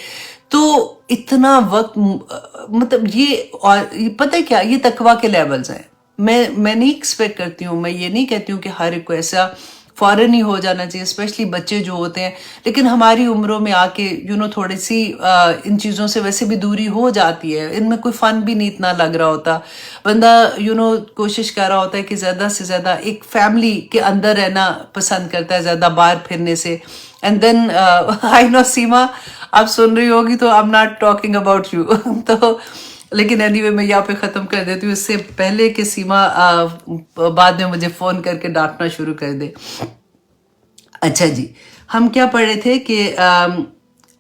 تو اتنا وقت مطلب یہ پتہ کیا, یہ تقویٰ کے لیولز ہیں. میں نہیں ایکسپیکٹ کرتی ہوں, میں یہ نہیں کہتی ہوں کہ ہر ایک کو ایسا فوراً ہی ہو جانا چاہیے, اسپیشلی بچے جو ہوتے ہیں. لیکن ہماری عمروں میں آ کے تھوڑی سی ان چیزوں سے ویسے بھی دوری ہو جاتی ہے, ان میں کوئی فن بھی نہیں اتنا لگ رہا ہوتا. بندہ کوشش کر رہا ہوتا ہے کہ زیادہ سے زیادہ ایک فیملی کے اندر رہنا پسند کرتا ہے زیادہ باہر پھرنے سے. اینڈ دین آئی نو سیما آپ سن رہی ہوگی تو I'm not talking about you. تو لیکن اینی وے میں یہاں پہ ختم کر دیتی ہوں, اس سے پہلے کہ سیما بعد میں مجھے فون کر کے ڈانٹنا شروع کر دے. اچھا جی, ہم کیا پڑھ رہے تھے کہ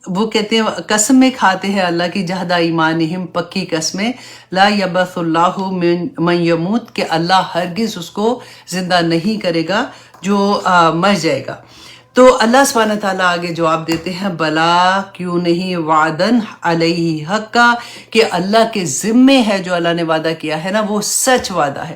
وہ کہتے ہیں قسمیں کھاتے ہیں اللہ کی جہدہ ایمانہم, پکی قسمیں, لا یبعث اللہ من یموت, کہ اللہ ہرگز اس کو زندہ نہیں کرے گا جو مر جائے گا. تو اللہ سبحانہ تعالیٰ آگے جواب دیتے ہیں, بلا کیوں نہیں, وعدن علیہ حقا, کہ اللہ کے ذمے ہے جو اللہ نے وعدہ کیا ہے نا وہ سچ وعدہ ہے.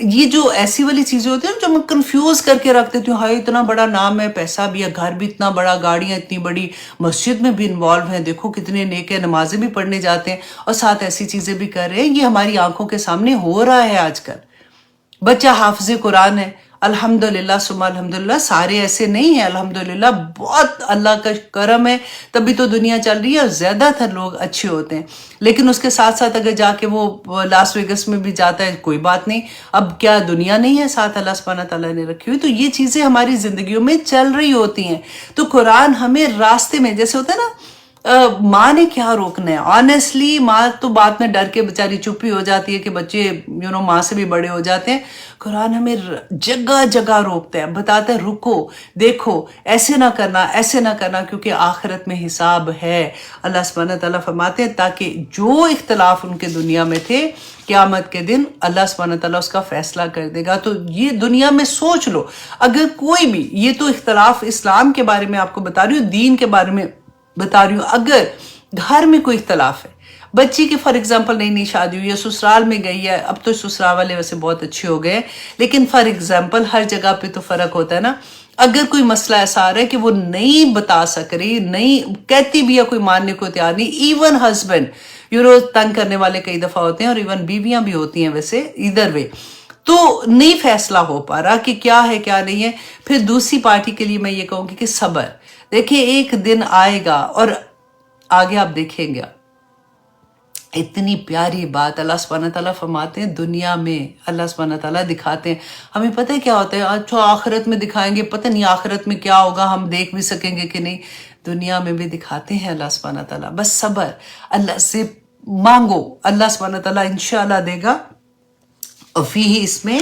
یہ جو ایسی والی چیزیں ہوتی ہیں جو میں کنفیوز کر کے رکھ دیتی ہوں، ہائی اتنا بڑا نام ہے، پیسہ بھی ہے، گھر بھی اتنا بڑا، گاڑیاں اتنی بڑی، مسجد میں بھی انوالو ہیں، دیکھو کتنے نیک ہیں، نمازیں بھی پڑھنے جاتے ہیں اور ساتھ ایسی چیزیں بھی کر رہے ہیں. یہ ہماری آنکھوں کے سامنے ہو رہا ہے آج کل. بچہ حافظ قرآن ہے، الحمدللہ ثم الحمدللہ. سارے ایسے نہیں ہیں، الحمدللہ بہت اللہ کا کرم ہے، تبھی تو دنیا چل رہی ہے اور زیادہ تر لوگ اچھے ہوتے ہیں. لیکن اس کے ساتھ ساتھ اگر جا کے وہ لاس ویگس میں بھی جاتا ہے، کوئی بات نہیں. اب کیا دنیا نہیں ہے ساتھ اللہ سبحانہ تعالیٰ نے رکھی ہوئی؟ تو یہ چیزیں ہماری زندگیوں میں چل رہی ہوتی ہیں. تو قرآن ہمیں راستے میں، جیسے ہوتا ہے نا، ماں نے کیا روکنا ہے. آنیسٹلی ماں تو بات میں ڈر کے بیچاری چپ ہی ہو جاتی ہے کہ بچے ماں سے بھی بڑے ہو جاتے ہیں. قرآن ہمیں جگہ جگہ روکتا ہے، بتاتا ہے رکو، دیکھو، ایسے نہ کرنا، ایسے نہ کرنا، کیونکہ آخرت میں حساب ہے. اللہ سبحانہ تعالیٰ فرماتے ہیں تاکہ جو اختلاف ان کے دنیا میں تھے، قیامت کے دن اللہ سبحانہ تعالیٰ اس کا فیصلہ کر دے گا. تو یہ دنیا میں سوچ لو، اگر کوئی بھی، یہ تو اختلاف اسلام کے بارے میں آپ کو بتا رہی ہوں، دین کے بارے میں بتا رہی ہوں، اگر گھر میں کوئی اختلاف ہے، بچی کی فار ایگزامپل نئی نئی شادی ہوئی ہے، سسرال میں گئی ہے، اب تو سسرال والے ویسے بہت اچھے ہو گئے، لیکن فار ایگزامپل ہر جگہ پہ تو فرق ہوتا ہے نا. اگر کوئی مسئلہ ایسا آ رہا ہے کہ وہ نہیں بتا سک رہی، نہیں کہتی بھی ہے، کوئی ماننے کو تیار نہیں، ایون ہسبینڈ تنگ کرنے والے کئی دفعہ ہوتے ہیں، اور ایون بیویاں بھی ہوتی ہیں ویسے، ادھر وے، تو نہیں فیصلہ ہو پا رہا کہ کیا ہے کیا نہیں ہے. پھر دوسری پارٹی کے لیے میں یہ کہوں گی کہ صبر. دیکھیں ایک دن آئے گا اور آگے آپ دیکھیں گے. اتنی پیاری بات اللہ سبحانہ تعالیٰ فرماتے ہیں، دنیا میں اللہ سبحانہ تعالیٰ دکھاتے ہیں. ہمیں پتہ ہے کیا ہوتا ہے، اچھا آخرت میں دکھائیں گے، پتہ نہیں آخرت میں کیا ہوگا، ہم دیکھ بھی سکیں گے کہ نہیں. دنیا میں بھی دکھاتے ہیں اللہ سبحانہ تعالیٰ. بس صبر، اللہ سے مانگو، اللہ سبحانہ تعالیٰ انشاءاللہ دے گا. اور فی اس میں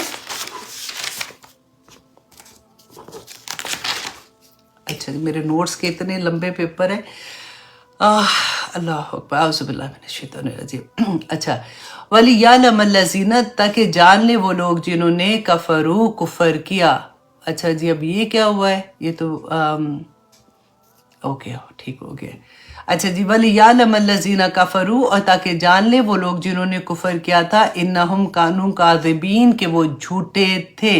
اچھا میرے نوٹس کے اتنے لمبے پیپر ہیں. اللہ اکبر، اعوذ باللہ من الشیطان الرجیم. اچھا، وَلِيَعْلَمَ الَّذِينَ، تاکہ جان لے وہ لوگ جنہوں نے کفروا، کفر کیا. اچھا جی، اب یہ کیا ہوا ہے؟ یہ تو اوکے ٹھیک ہو گیا. اچھا جی، وَلِيَعْلَمَ الَّذِينَ كَفَرُوا، اور تاکہ جان لے وہ لوگ جنہوں نے کفر کیا تھا، اِنَّهُمْ كَانُوا كَاذِبِينَ، کہ وہ جھوٹے تھے.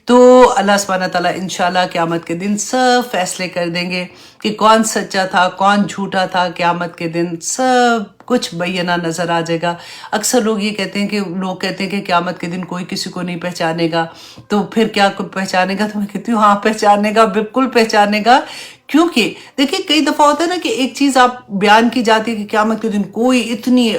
تو اللہ سبحانہ تعالیٰ انشاءاللہ قیامت کے دن سب فیصلے کر دیں گے کہ کون سچا تھا، کون جھوٹا تھا. قیامت کے دن سب کچھ بینہ نظر آ جائے گا. اکثر لوگ یہ کہتے ہیں کہ قیامت کے دن کوئی کسی کو نہیں پہچانے گا. تو پھر کیا کوئی پہچانے گا؟ تو میں کہتی ہوں ہاں پہچانے گا، بالکل پہچانے گا. کیونکہ دیکھیں کئی دفعہ ہوتا ہے نا کہ ایک چیز آپ بیان کی جاتی ہے کہ قیامت کے دن کوئی اتنی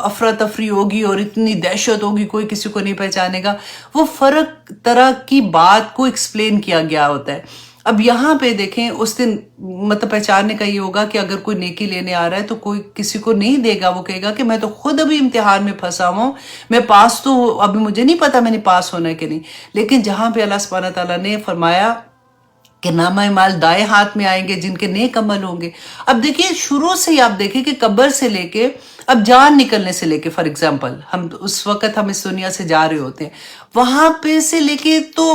افراتفری ہوگی اور اتنی دہشت ہوگی، کوئی کسی کو نہیں پہچانے گا. وہ فرق طرح کی بات کو ایکسپلین کیا گیا ہوتا ہے. اب یہاں پہ دیکھیں اس دن مطلب پہچاننے کا یہ ہوگا کہ اگر کوئی نیکی لینے آ رہا ہے تو کوئی کسی کو نہیں دے گا. وہ کہے گا کہ میں تو خود ابھی امتحان میں پھنسا ہوں، میں پاس تو ابھی مجھے نہیں پتا میں نے پاس ہونا ہے کہ نہیں. لیکن جہاں پہ اللہ سبحانہ تعالیٰ نے فرمایا کہ نامہ اعمال دائیں ہاتھ میں آئیں گے جن کے نیک عمل ہوں گے. اب دیکھیے شروع سے ہی آپ دیکھیں کہ قبر سے لے کے اب جان نکلنے سے لے کے، فار ایگزامپل ہم اس وقت ہم اس دنیا سے جا رہے ہوتے ہیں، وہاں پہ سے لے کے تو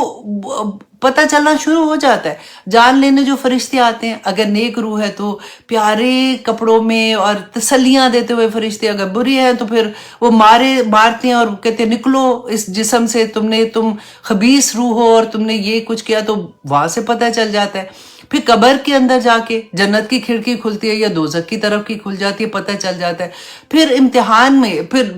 پتہ چلنا شروع ہو جاتا ہے. جان لینے جو فرشتے آتے ہیں، اگر نیک روح ہے تو پیارے کپڑوں میں اور تسلیاں دیتے ہوئے فرشتے، اگر بری ہے تو پھر وہ مارتے ہیں اور کہتے ہیں نکلو اس جسم سے، تم خبیث روح ہو اور تم نے یہ کچھ کیا. تو وہاں سے پتہ چل جاتا ہے. پھر قبر کے اندر جا کے جنت کی کھڑکی کھلتی ہے یا دوزخ کی طرف کی کھل جاتی ہے، پتہ چل جاتا ہے. پھر امتحان میں پھر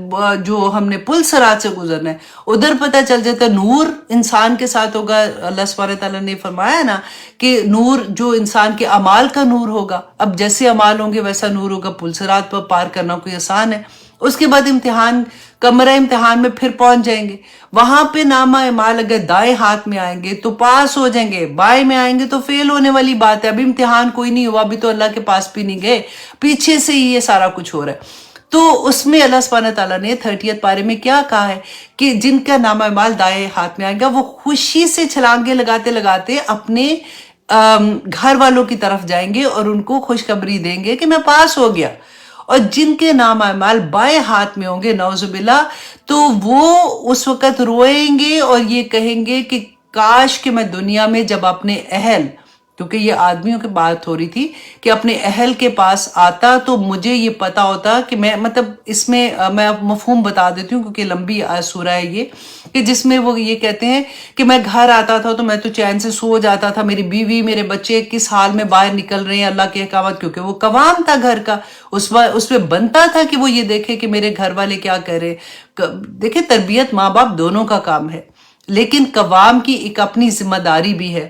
جو ہم نے پل صراط سے گزرنا ہے ادھر پتہ چل جاتا ہے. نور انسان کے ساتھ ہوگا، اللہ سبحانہ تعالیٰ نے فرمایا نا کہ نور جو انسان کے اعمال کا نور ہوگا. اب جیسے اعمال ہوں گے ویسا نور ہوگا. پل صراط پر پار کرنا کوئی آسان ہے. اس کے بعد امتحان، کمرہ امتحان میں پھر پہنچ جائیں گے. وہاں پہ نامہ اعمال اگر دائیں ہاتھ میں آئیں گے تو پاس ہو جائیں گے، بائیں میں آئیں گے تو فیل ہونے والی بات ہے. ابھی امتحان کوئی نہیں ہوا، ابھی تو اللہ کے پاس بھی نہیں گئے، پیچھے سے ہی یہ سارا کچھ ہو رہا ہے. تو اس میں اللہ سبحانہ تعالیٰ نے 30 پارے میں کیا کہا ہے کہ جن کا نامہ اعمال دائیں ہاتھ میں آئے گا وہ خوشی سے چھلانگے لگاتے لگاتے اپنے گھر والوں کی طرف جائیں گے اور ان کو خوشخبری دیں گے کہ میں پاس ہو گیا. اور جن کے نام اعمال بائیں ہاتھ میں ہوں گے نعوذ باللہ، تو وہ اس وقت روئیں گے اور یہ کہیں گے کہ کاش کہ میں دنیا میں جب اپنے اہل کیونکہ یہ آدمیوں کی بات ہو رہی تھی کہ اپنے اہل کے پاس آتا تو مجھے یہ پتا ہوتا کہ میں مطلب اس میں میں مفہوم بتا دیتی ہوں کیونکہ لمبی سورہ ہے یہ، کہ جس میں وہ یہ کہتے ہیں کہ میں گھر آتا تھا تو میں تو چین سے سو جاتا تھا، میری بیوی میرے بچے کس حال میں باہر نکل رہے ہیں اللہ کے احکامات، کیونکہ وہ قوام تھا گھر کا، اس پہ بنتا تھا کہ وہ یہ دیکھے کہ میرے گھر والے کیا کر رہے۔ دیکھیں تربیت ماں باپ دونوں کا کام ہے، لیکن قوام کی ایک اپنی ذمہ داری بھی ہے،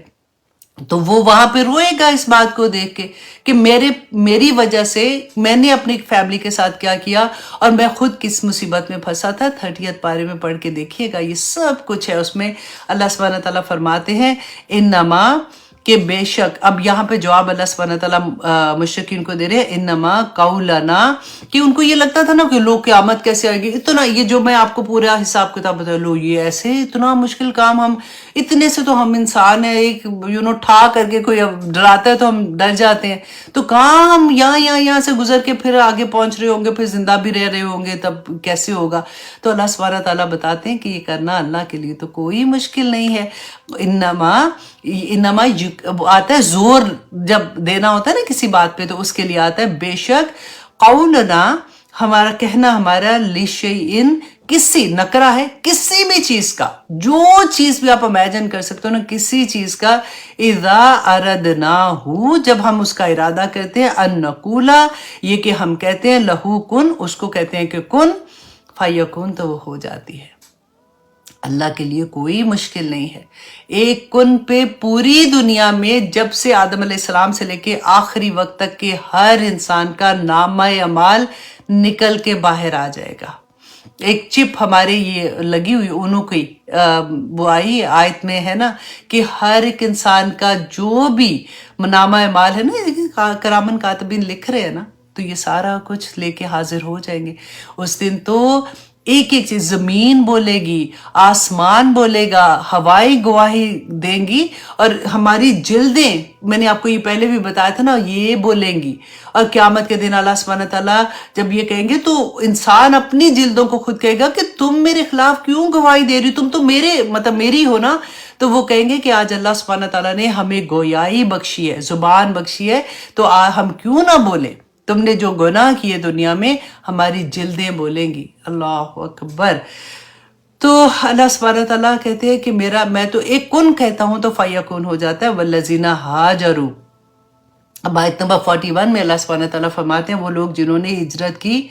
تو وہ وہاں پہ روئے گا اس بات کو دیکھ کے کہ میری وجہ سے میں نے اپنی فیملی کے ساتھ کیا کیا اور میں خود کس مصیبت میں پھنسا تھا۔ 30 پارے میں پڑھ کے دیکھیے گا، یہ سب کچھ ہے اس میں۔ اللہ سبحانہ تعالیٰ فرماتے ہیں انما، کہ بے شک، اب یہاں پہ جواب اللہ سبحانہ تعالیٰ مشرکین کو دے رہے ہیں، انما قولنا، کہ ان کو یہ لگتا تھا نا کہ لو قیامت کیسے آئے گی، اتنا یہ جو میں آپ کو پورا حساب کتاب بتا لو، یہ ایسے اتنا مشکل کام، ہم اتنے سے تو ہم انسان ہیں، ایک ٹھا کر کے کوئی ڈراتا ہے تو ہم ڈر جاتے ہیں، تو کہاں ہم یہاں سے گزر کے پھر آگے پہنچ رہے ہوں گے، پھر زندہ بھی رہ رہے ہوں گے، تب کیسے ہوگا؟ تو اللہ سبحانہ تعالیٰ بتاتے ہیں کہ یہ کرنا اللہ کے لیے تو کوئی مشکل نہیں ہے۔ انما آتا ہے زور جب دینا ہوتا ہے نا کسی بات پہ تو اس کے لیے آتا ہے، بے شک قولنا، ہمارا کہنا، ہمارا لشیئن، کسی نکرہ ہے، کسی بھی چیز کا، جو چیز بھی آپ امیجن کر سکتے ہو نا، کسی چیز کا، اذا اردناہو، جب ہم اس کا ارادہ کرتے ہیں، ان نقولا، یہ کہ ہم کہتے ہیں، لہو کن، اس کو کہتے ہیں کہ کن، فیکون، تو وہ ہو جاتی ہے۔ اللہ کے لیے کوئی مشکل نہیں ہے، ایک کن پہ پوری دنیا میں جب سے آدم علیہ السلام سے لے کے آخری وقت تک کے ہر انسان کا نامہ اعمال نکل کے باہر آ جائے گا۔ ایک چپ ہمارے یہ لگی ہوئی انہوں کی وہ آئی آیت میں ہے نا کہ ہر ایک انسان کا جو بھی نامہ اعمال ہے نا، کرامن کاتبین لکھ رہے ہیں نا، تو یہ سارا کچھ لے کے حاضر ہو جائیں گے اس دن۔ تو ایک ایک چیز، زمین بولے گی، آسمان بولے گا، ہوائیں گواہی دیں گی، اور ہماری جلدیں، میں نے آپ کو یہ پہلے بھی بتایا تھا نا، یہ بولیں گی۔ اور قیامت کے دن اللہ سبحانہ تعالیٰ جب یہ کہیں گے تو انسان اپنی جلدوں کو خود کہے گا کہ تم میرے خلاف کیوں گواہی دے رہی، تم تو میری ہو نا۔ تو وہ کہیں گے کہ آج اللہ سبحانہ تعالیٰ نے ہمیں گویائی بخشی ہے، زبان بخشی ہے، تو ہم کیوں نہ بولیں؟ تم نے جو گناہ کیے دنیا میں، ہماری جلدیں بولیں گی۔ اللہ اکبر۔ تو اللہ سبحانہ تعالیٰ کہتے ہیں کہ میں تو ایک کن کہتا ہوں تو فیکون ہو جاتا ہے۔ والذین ہاجروا، اب آیت نمبر 41 میں اللہ سبحانہ تعالیٰ فرماتے ہیں وہ لوگ جنہوں نے ہجرت کی۔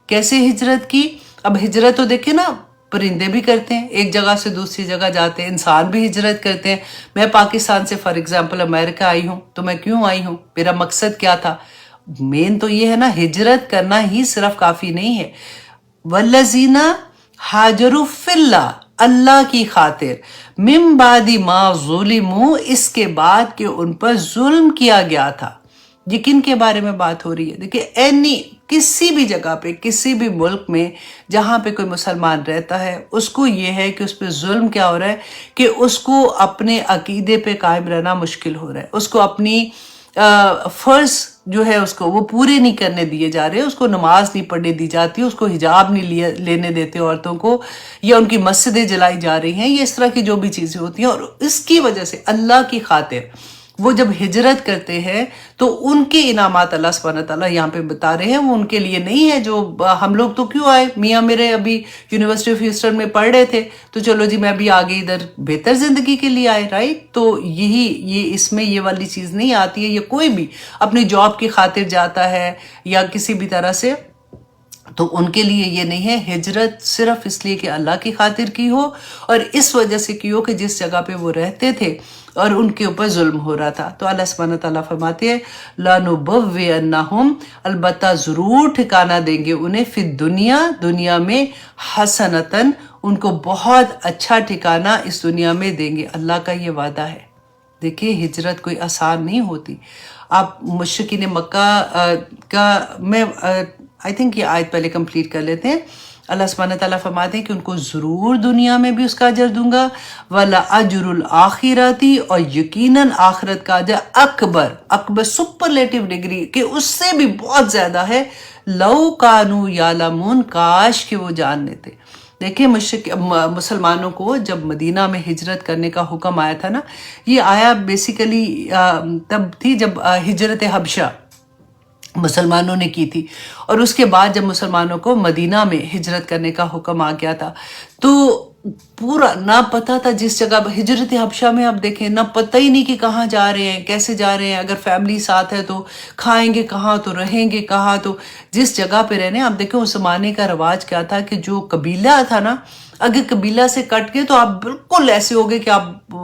کیسے ہجرت کی؟ اب ہجرت تو دیکھیں نا، پرندے بھی کرتے ہیں، ایک جگہ سے دوسری جگہ جاتے ہیں، انسان بھی ہجرت کرتے ہیں۔ میں پاکستان سے فار ایگزامپل امریکہ آئی ہوں، تو میں کیوں آئی ہوں؟ میرا مقصد کیا تھا؟ مین تو یہ ہے نا، ہجرت کرنا ہی صرف کافی نہیں ہے۔ والذین ہاجروا فی اللہ، اللہ کی خاطر، من بعد ما ظلموا، اس کے بعد کہ ان پر ظلم کیا گیا تھا۔ یہ کن کے بارے میں بات ہو رہی ہے؟ دیکھیں، کسی بھی جگہ پہ، کسی بھی ملک میں جہاں پہ کوئی مسلمان رہتا ہے، اس کو یہ ہے کہ اس پہ ظلم کیا ہو رہا ہے کہ اس کو اپنے عقیدے پہ قائم رہنا مشکل ہو رہا ہے، اس کو اپنی فرض جو ہے اس کو وہ پورے نہیں کرنے دیے جا رہے، اس کو نماز نہیں پڑھنے دی جاتی، اس کو حجاب نہیں لینے دیتے عورتوں کو، یا ان کی مسجدیں جلائی جا رہی ہیں، یہ اس طرح کی جو بھی چیزیں ہوتی ہیں، اور اس کی وجہ سے اللہ کی خاطر وہ جب ہجرت کرتے ہیں تو ان کے انعامات اللہ سبحانہ تعالیٰ یہاں پہ بتا رہے ہیں، وہ ان کے لیے نہیں ہے جو ہم لوگ تو کیوں آئے، میاں میرے ابھی یونیورسٹی آف ہیوسٹن میں پڑھ رہے تھے تو چلو جی میں بھی آگے ادھر بہتر زندگی کے لیے آئے، رائٹ؟ تو یہ اس میں یہ والی چیز نہیں آتی ہے، یہ کوئی بھی اپنی جاب کی خاطر جاتا ہے یا کسی بھی طرح سے، تو ان کے لیے یہ نہیں ہے۔ ہجرت صرف اس لیے کہ اللہ کی خاطر کی ہو اور اس وجہ سے کی ہو کہ جس جگہ پہ وہ رہتے تھے اور ان کے اوپر ظلم ہو رہا تھا۔ تو اللہ سبحانہ تعالیٰ فرماتے ہیں لَنُبَوِّئَنَّهُمْ، البتہ ضرور ٹھکانہ دیں گے انہیں، فی دنیا میں، حسنتاً، ان کو بہت اچھا ٹھکانہ اس دنیا میں دیں گے، اللہ کا یہ وعدہ ہے۔ دیکھیں ہجرت کوئی آسان نہیں ہوتی۔ آپ مشرکین مکہ کا، میں آئی تھنک یہ آیت پہلے کمپلیٹ کر لیتے ہیں۔ اللہ سبحانہ تعالیٰ فرماتے ہیں کہ ان کو ضرور دنیا میں بھی اس کا اجر دوں گا، وَلَأَجْرُ الْآخِرَةِ، اور یقیناً آخرت کا اجر اکبر سپرلیٹیو ڈگری کہ اس سے بھی بہت زیادہ ہے، لَوْ كَانُوا يَعْلَمُونَ، کاش کہ وہ جان لیتے۔ دیکھیں مسلمانوں کو جب مدینہ میں ہجرت کرنے کا حکم آیا تھا نا، یہ آیا بیسیکلی تب تھی جب ہجرت حبشہ مسلمانوں نے کی تھی، اور اس کے بعد جب مسلمانوں کو مدینہ میں ہجرت کرنے کا حکم آ گیا تھا تو پورا نہ پتہ تھا جس جگہ ہجرت حبشہ میں آپ دیکھیں نہ پتہ ہی نہیں کہ کہاں جا رہے ہیں، کیسے جا رہے ہیں، اگر فیملی ساتھ ہے تو کھائیں گے کہاں، تو رہیں گے کہاں، تو جس جگہ پہ رہنے آپ دیکھیں اس زمانے کا رواج کیا تھا کہ جو قبیلہ تھا نا، اگر قبیلہ سے کٹ گئے تو آپ بالکل ایسے ہو گئے کہ آپ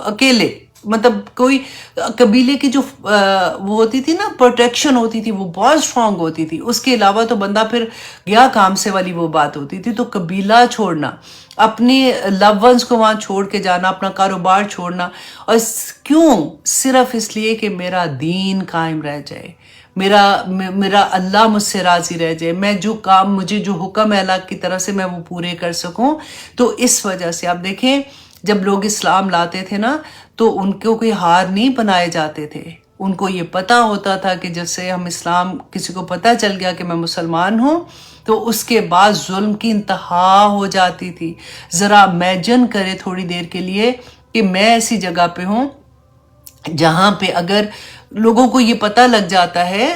اکیلے، مطلب کوئی قبیلے کی جو وہ ہوتی تھی نا پروٹیکشن ہوتی تھی وہ بہت اسٹرانگ ہوتی تھی، اس کے علاوہ تو بندہ پھر گیا کام سے والی وہ بات ہوتی تھی۔ تو قبیلہ چھوڑنا، اپنے لو ونس کو وہاں چھوڑ کے جانا، اپنا کاروبار چھوڑنا، اور کیوں؟ صرف اس لیے کہ میرا دین قائم رہ جائے، میرا اللہ مجھ سے راضی رہ جائے، میں جو کام، مجھے جو حکم ہے اللہ کی طرف سے میں وہ پورے کر سکوں۔ تو اس وجہ سے آپ دیکھیں جب لوگ اسلام لاتے تھے نا تو ان کو کوئی ہار نہیں بنائے جاتے تھے، ان کو یہ پتہ ہوتا تھا کہ جیسے ہم اسلام، کسی کو پتہ چل گیا کہ میں مسلمان ہوں تو اس کے بعد ظلم کی انتہا ہو جاتی تھی۔ ذرا امیجن کرے تھوڑی دیر کے لیے کہ میں ایسی جگہ پہ ہوں جہاں پہ اگر لوگوں کو یہ پتہ لگ جاتا ہے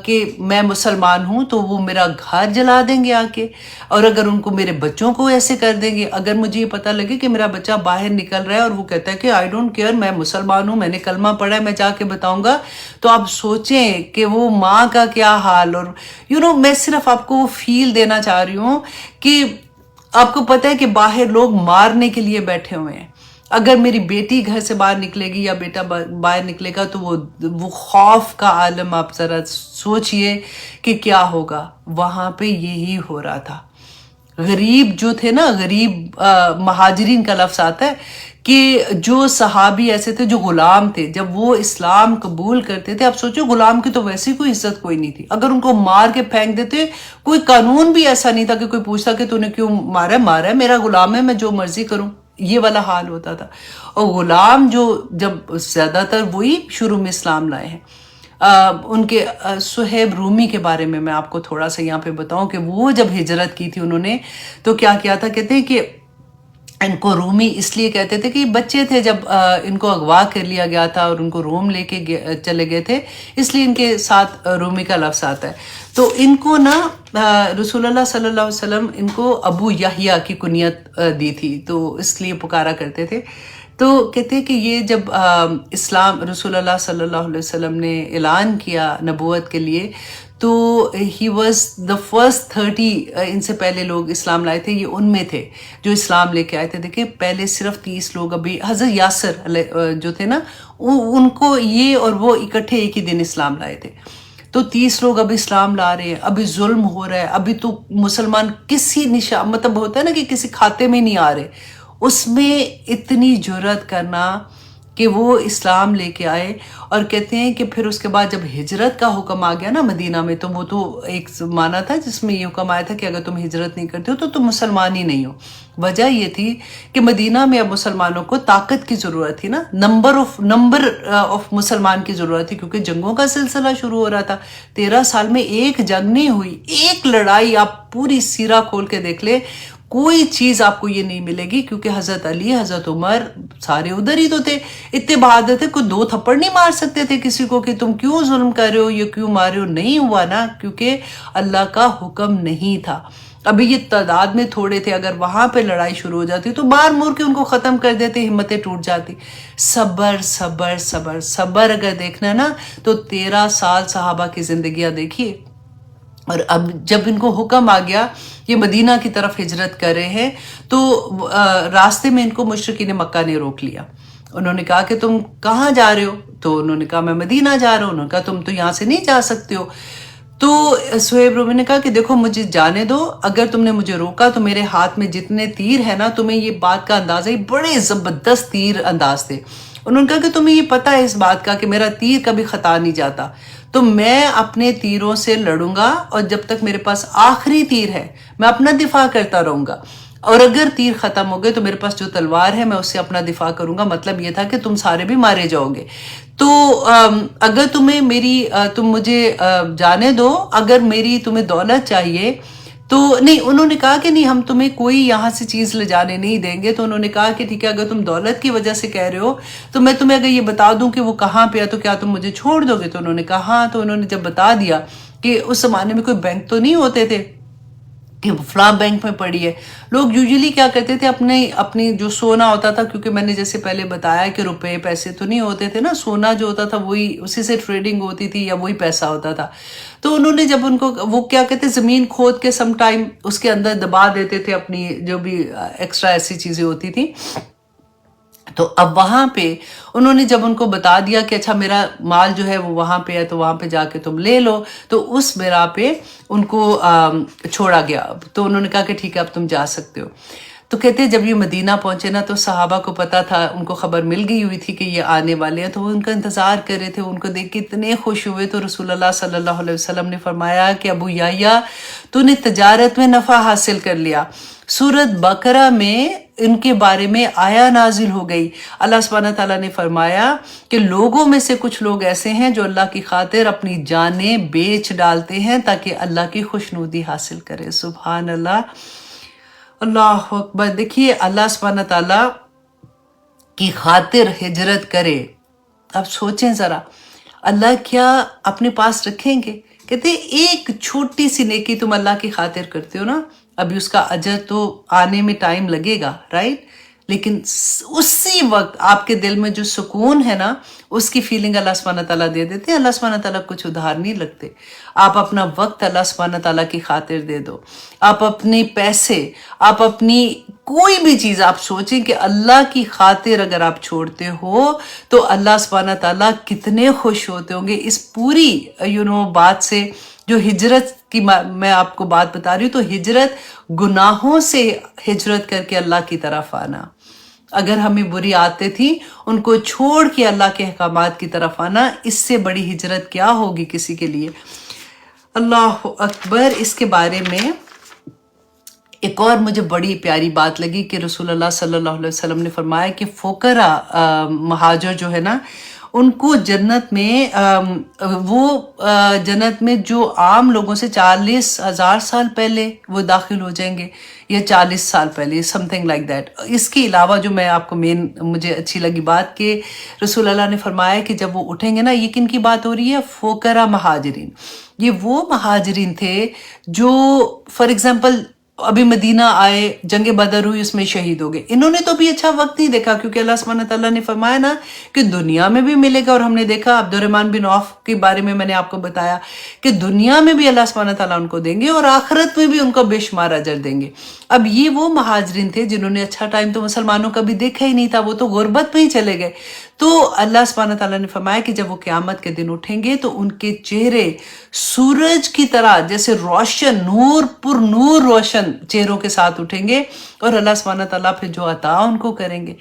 کہ میں مسلمان ہوں تو وہ میرا گھر جلا دیں گے آ کے، اور اگر ان کو میرے بچوں کو ایسے کر دیں گے۔ اگر مجھے یہ پتہ لگے کہ میرا بچہ باہر نکل رہا ہے اور وہ کہتا ہے کہ آئی ڈونٹ کیئر، میں مسلمان ہوں، میں نے کلمہ پڑھا ہے، میں جا کے بتاؤں گا، تو آپ سوچیں کہ وہ ماں کا کیا حال۔ اور میں صرف آپ کو فیل دینا چاہ رہی ہوں کہ آپ کو پتہ ہے کہ باہر لوگ مارنے کے لیے بیٹھے ہوئے ہیں۔ اگر میری بیٹی گھر سے باہر نکلے گی یا بیٹا باہر نکلے گا تو وہ خوف کا عالم، آپ ذرا سوچئے کہ کیا ہوگا۔ وہاں پہ یہی ہو رہا تھا۔ غریب جو تھے نا، غریب مہاجرین کا لفظ آتا ہے کہ جو صحابی ایسے تھے جو غلام تھے، جب وہ اسلام قبول کرتے تھے، آپ سوچو غلام کی تو ویسے کوئی عزت کوئی نہیں تھی، اگر ان کو مار کے پھینک دیتے، کوئی قانون بھی ایسا نہیں تھا کہ کوئی پوچھتا کہ تو نے کیوں مارا ہے، میرا غلام ہے، میں جو مرضی کروں، یہ والا حال ہوتا تھا۔ اور غلام جو جب زیادہ تر وہی شروع میں اسلام لائے ہیں، ان کے صہیب رومی کے بارے میں آپ کو تھوڑا سا یہاں پہ بتاؤں کہ وہ جب ہجرت کی تھی انہوں نے تو کیا کیا تھا، کہتے ہیں کہ ان کو رومی اس لیے کہتے تھے کہ یہ بچے تھے جب ان کو اغوا کر لیا گیا تھا اور ان کو روم لے کے چلے گئے تھے، اس لیے ان کے ساتھ رومی کا لفظ آتا ہے۔ تو ان کو نا رسول اللہ صلی اللہ علیہ وسلم ان کو ابو یحییٰ کی کنیت دی تھی، تو اس لیے پکارا کرتے تھے۔ تو کہتے ہیں کہ یہ جب اسلام رسول اللہ صلی اللہ علیہ وسلم نے اعلان کیا نبوت کے لیے تو ہی واز دا فرسٹ 30، ان سے پہلے لوگ اسلام لائے تھے، یہ ان میں تھے جو اسلام لے کے آئے تھے۔ دیکھیں پہلے صرف 30 لوگ، ابھی حضرت یاسر جو تھے نا ان کو یہ اور وہ اکٹھے ایک ہی دن اسلام لائے تھے، تو 30 لوگ اب اسلام لا رہے ہیں، ابھی ظلم ہو رہا ہے، ابھی تو مسلمان کسی مطلب ہوتا ہے نا کہ کسی کھاتے میں نہیں آ رہے، اس میں اتنی جرأت کرنا کہ وہ اسلام لے کے آئے۔ اور کہتے ہیں کہ پھر اس کے بعد جب ہجرت کا حکم آ گیا نا مدینہ میں، تو وہ تو ایک زمانہ تھا جس میں یہ حکم آیا تھا کہ اگر تم ہجرت نہیں کرتے ہو تو تم مسلمان ہی نہیں ہو۔ وجہ یہ تھی کہ مدینہ میں اب مسلمانوں کو طاقت کی ضرورت تھی نا، نمبر آف مسلمان کی ضرورت تھی، کیونکہ جنگوں کا سلسلہ شروع ہو رہا تھا۔ 13 سال میں ایک جنگ نہیں ہوئی، ایک لڑائی، آپ پوری سیرہ کھول کے دیکھ لیں، کوئی چیز آپ کو یہ نہیں ملے گی، کیونکہ حضرت علی، حضرت عمر سارے ادھر ہی تو تھے، اتنے بہادر تھے، کوئی 2 تھپڑ نہیں مار سکتے تھے کسی کو کہ تم کیوں ظلم کر رہے ہو، یہ کیوں مار رہے ہو۔ نہیں ہوا نا، کیونکہ اللہ کا حکم نہیں تھا۔ ابھی یہ تعداد میں تھوڑے تھے، اگر وہاں پہ لڑائی شروع ہو جاتی تو مار مور کے ان کو ختم کر دیتے، ہمتیں ٹوٹ جاتی۔ صبر صبر صبر صبر اگر دیکھنا نا تو 13 سال صحابہ کی زندگیاں دیکھیے، اور اب جب ان کو حکم آ گیا یہ مدینہ کی طرف ہجرت کر رہے ہیں تو راستے میں ان کو مشرکین مکہ نے روک لیا۔ انہوں نے کہا کہ تم کہاں جا رہے ہو؟ تو انہوں نے کہا میں مدینہ جا رہا ہوں۔ انہوں نے کہا تم تو یہاں سے نہیں جا سکتے ہو۔ تو صہیب رومی نے کہا کہ دیکھو مجھے جانے دو، اگر تم نے مجھے روکا تو میرے ہاتھ میں جتنے تیر ہیں نا، تمہیں یہ بات کا اندازہ ہے، بڑے زبردست تیر انداز تھے۔ انہوں نے کہا کہ تمہیں یہ پتہ ہے اس بات کا کہ میرا تیر کبھی خطا نہیں جاتا، تو میں اپنے تیروں سے لڑوں گا اور جب تک میرے پاس آخری تیر ہے میں اپنا دفاع کرتا رہوں گا، اور اگر تیر ختم ہو گئے تو میرے پاس جو تلوار ہے میں اس سے اپنا دفاع کروں گا۔ مطلب یہ تھا کہ تم سارے بھی مارے جاؤ گے، تو اگر تم مجھے جانے دو، اگر تمہیں دولت چاہیے تو نہیں، انہوں نے کہا کہ نہیں ہم تمہیں کوئی یہاں سے چیز لے جانے نہیں دیں گے. تو انہوں نے کہا کہ ٹھیک ہے اگر تم دولت کی وجہ سے کہہ رہے ہو تو میں تمہیں اگر یہ بتا دوں کہ وہ کہاں پہ ہے تو کیا تم مجھے چھوڑ دو گے؟ تو انہوں نے کہا ہاں. تو انہوں نے جب بتا دیا کہ اس زمانے میں کوئی بینک تو نہیں ہوتے تھے کہ فلاں بینک میں پڑی ہے. لوگ یوزلی کیا کرتے تھے اپنی جو سونا ہوتا تھا، کیونکہ میں نے جیسے پہلے بتایا کہ روپے پیسے تو نہیں ہوتے تھے نا، سونا جو ہوتا تھا وہی اسی سے ٹریڈنگ ہوتی تھی یا وہی پیسہ ہوتا تھا. تو انہوں نے جب ان کو وہ کیا کہتے زمین کھود کے سم ٹائم اس کے اندر دبا دیتے تھے اپنی جو بھی ایکسٹرا ایسی چیزیں ہوتی تھیں. تو اب وہاں پہ انہوں نے جب ان کو بتا دیا کہ اچھا میرا مال جو ہے وہ وہاں پہ ہے تو وہاں پہ جا کے تم لے لو، تو اس بنا پہ ان کو چھوڑا گیا. تو انہوں نے کہا کہ ٹھیک ہے اب تم جا سکتے ہو. تو کہتے جب یہ مدینہ پہنچے نا تو صحابہ کو پتا تھا، ان کو خبر مل گئی ہوئی تھی کہ یہ آنے والے ہیں، تو وہ ان کا انتظار کر رہے تھے. ان کو دیکھ کے اتنے خوش ہوئے. تو رسول اللہ صلی اللہ علیہ وسلم نے فرمایا کہ ابو یحییٰ تو نے تجارت میں نفع حاصل کر لیا. سورۃ بقرہ میں ان کے بارے میں آیا نازل ہو گئی. اللہ سبحانہ تعالیٰ نے فرمایا کہ لوگوں میں سے کچھ لوگ ایسے ہیں جو اللہ کی خاطر اپنی جانیں بیچ ڈالتے ہیں تاکہ اللہ کی خوشنودی حاصل کرے. سبحان اللہ، اللہ اکبر. دیکھیے اللہ سبحانہ تعالیٰ کی خاطر ہجرت کرے. اب سوچیں ذرا، اللہ کیا اپنے پاس رکھیں گے؟ کہتے ایک چھوٹی سی نیکی تم اللہ کی خاطر کرتے ہو نا، ابھی اس کا اجر تو آنے میں ٹائم لگے گا، رائٹ؟ لیکن اسی وقت آپ کے دل میں جو سکون ہے نا، اس کی فیلنگ اللہ سبحانہ تعالیٰ دے دیتے ہیں. اللہ سبحانہ تعالیٰ کچھ ادھار نہیں لگتے. آپ اپنا وقت اللہ سبحانہ تعالیٰ کی خاطر دے دو، آپ اپنے پیسے، آپ اپنی کوئی بھی چیز آپ سوچیں کہ اللہ کی خاطر اگر آپ چھوڑتے ہو تو اللہ سبحانہ تعالیٰ کتنے خوش ہوتے ہوں گے. اس پوری بات سے جو ہجرت کی میں آپ کو بات بتا رہی ہوں، تو ہجرت گناہوں سے ہجرت کر کے اللہ کی طرف آنا. اگر ہمیں بری عادتیں تھیں ان کو چھوڑ کے اللہ کے احکامات کی طرف آنا، اس سے بڑی ہجرت کیا ہوگی کسی کے لیے. اللہ اکبر. اس کے بارے میں ایک اور مجھے بڑی پیاری بات لگی کہ رسول اللہ صلی اللہ علیہ وسلم نے فرمایا کہ فقراء مہاجر جو ہے نا، ان کو جنت میں جو عام لوگوں سے 40,000 سال پہلے وہ داخل ہو جائیں گے یا 40 سال پہلے، سم تھنگ لائک دیٹ. اس کے علاوہ جو میں آپ کو مجھے اچھی لگی بات کہ رسول اللہ نے فرمایا کہ جب وہ اٹھیں گے نا، یہ کن کی بات ہو رہی ہے؟ فقراء مہاجرین. یہ وہ مہاجرین تھے جو فار ایگزامپل ابھی مدینہ آئے، جنگ بدر ہوئی، اس میں شہید ہو گئے. انہوں نے تو بھی اچھا وقت نہیں دیکھا، کیونکہ اللہ سبحانہ تعالیٰ نے فرمایا نا کہ دنیا میں بھی ملے گا. اور ہم نے دیکھا عبد الرحمن بن عوف کے بارے میں نے آپ کو بتایا کہ دنیا میں بھی اللہ سبحانہ تعالیٰ ان کو دیں گے اور آخرت میں بھی ان کو بے شمار اجر دیں گے. اب یہ وہ مہاجرین تھے جنہوں نے اچھا ٹائم تو مسلمانوں کا بھی دیکھا ہی نہیں تھا، وہ تو غربت میں ہی چلے گئے. تو اللہ سبحانہ تعالیٰ نے فرمایا کہ جب وہ قیامت کے دن اٹھیں گے تو ان کے چہرے سورج کی طرح جیسے روشن، نور پر نور روشن چہروں کے ساتھ اٹھیں گے، اور اللہ سبحانہ تعالیٰ پھر جو عطا ان کو کریں گے.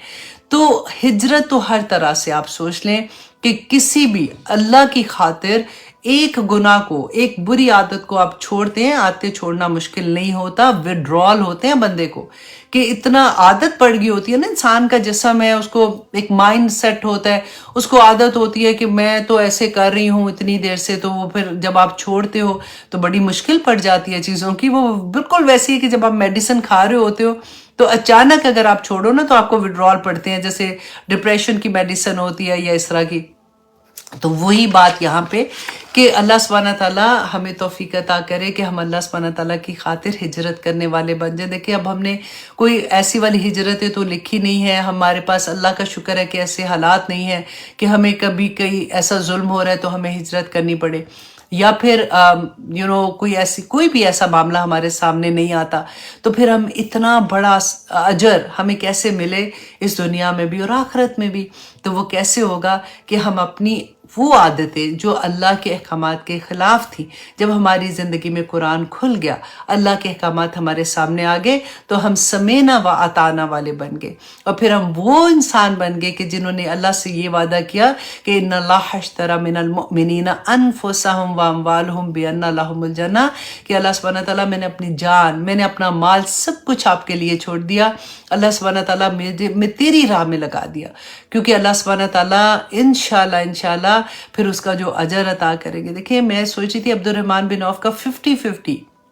تو ہجرت تو ہر طرح سے آپ سوچ لیں کہ کسی بھی اللہ کی خاطر ایک گناہ کو، ایک بری عادت کو آپ چھوڑتے ہیں، عادتیں چھوڑنا مشکل نہیں ہوتا. وڈرال ہوتے ہیں بندے کو کہ اتنا عادت پڑ گئی ہوتی ہے نا، انسان کا جسم ہے، اس کو ایک مائنڈ سیٹ ہوتا ہے، اس کو عادت ہوتی ہے کہ میں تو ایسے کر رہی ہوں اتنی دیر سے. تو وہ پھر جب آپ چھوڑتے ہو تو بڑی مشکل پڑ جاتی ہے چیزوں کی. وہ بالکل ویسی ہے کہ جب آپ میڈیسن کھا رہے ہوتے ہو تو اچانک اگر آپ چھوڑو نا تو آپ کو وڈرال پڑتے ہیں، جیسے ڈپریشن کی میڈیسن ہوتی ہے یا اس طرح کی. تو وہی بات یہاں پہ کہ اللہ سبحانہ تعالیٰ ہمیں توفیق عطا کرے کہ ہم اللہ سبحانہ تعالیٰ کی خاطر ہجرت کرنے والے بن جائیں. دیکھیں اب ہم نے کوئی ایسی والی ہجرتیں تو لکھی نہیں ہے، ہمارے پاس اللہ کا شکر ہے کہ ایسے حالات نہیں ہیں کہ ہمیں کبھی کہیں ایسا ظلم ہو رہا ہے تو ہمیں ہجرت کرنی پڑے، یا پھر کوئی بھی ایسا معاملہ ہمارے سامنے نہیں آتا. تو پھر ہم اتنا بڑا اجر ہمیں کیسے ملے اس دنیا میں بھی اور آخرت میں بھی؟ تو وہ کیسے ہوگا کہ ہم اپنی وہ عادتیں جو اللہ کے احکامات کے خلاف تھی، جب ہماری زندگی میں قرآن کھل گیا، اللہ کے احکامات ہمارے سامنے آ گئے، تو ہم سمینا و اطعنا والے بن گئے. اور پھر ہم وہ انسان بن گئے کہ جنہوں نے اللہ سے یہ وعدہ کیا کہ ان اللہ اشتری من المؤمنین انفسهم واموالهم بان لهم الجنہ، کہ اللہ سبحانہ تعالیٰ میں نے اپنی جان، میں نے اپنا مال، سب کچھ آپ کے لیے چھوڑ دیا. اللہ سبحانہ تعالیٰ میں تیری راہ میں لگا دیا، کیونکہ اللہ سبحانہ تعالیٰ انشاءاللہ پھر اس کا جو اجر عطا کریں گے. دیکھیں میں سوچی تھی عبد الرحمن بن عوف کا 50-50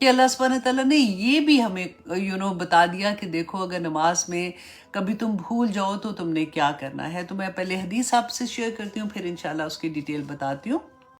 کہ اللہ سبحانہ تعالیٰ نے یہ بھی ہمیں بتا دیا کہ دیکھو اگر نماز میں کبھی تم بھول جاؤ تو تم نے کیا کرنا ہے. تو میں پہلے حدیث آپ سے شیئر کرتی ہوں، پھر انشاءاللہ اس کی ڈیٹیل بتاتی ہوں.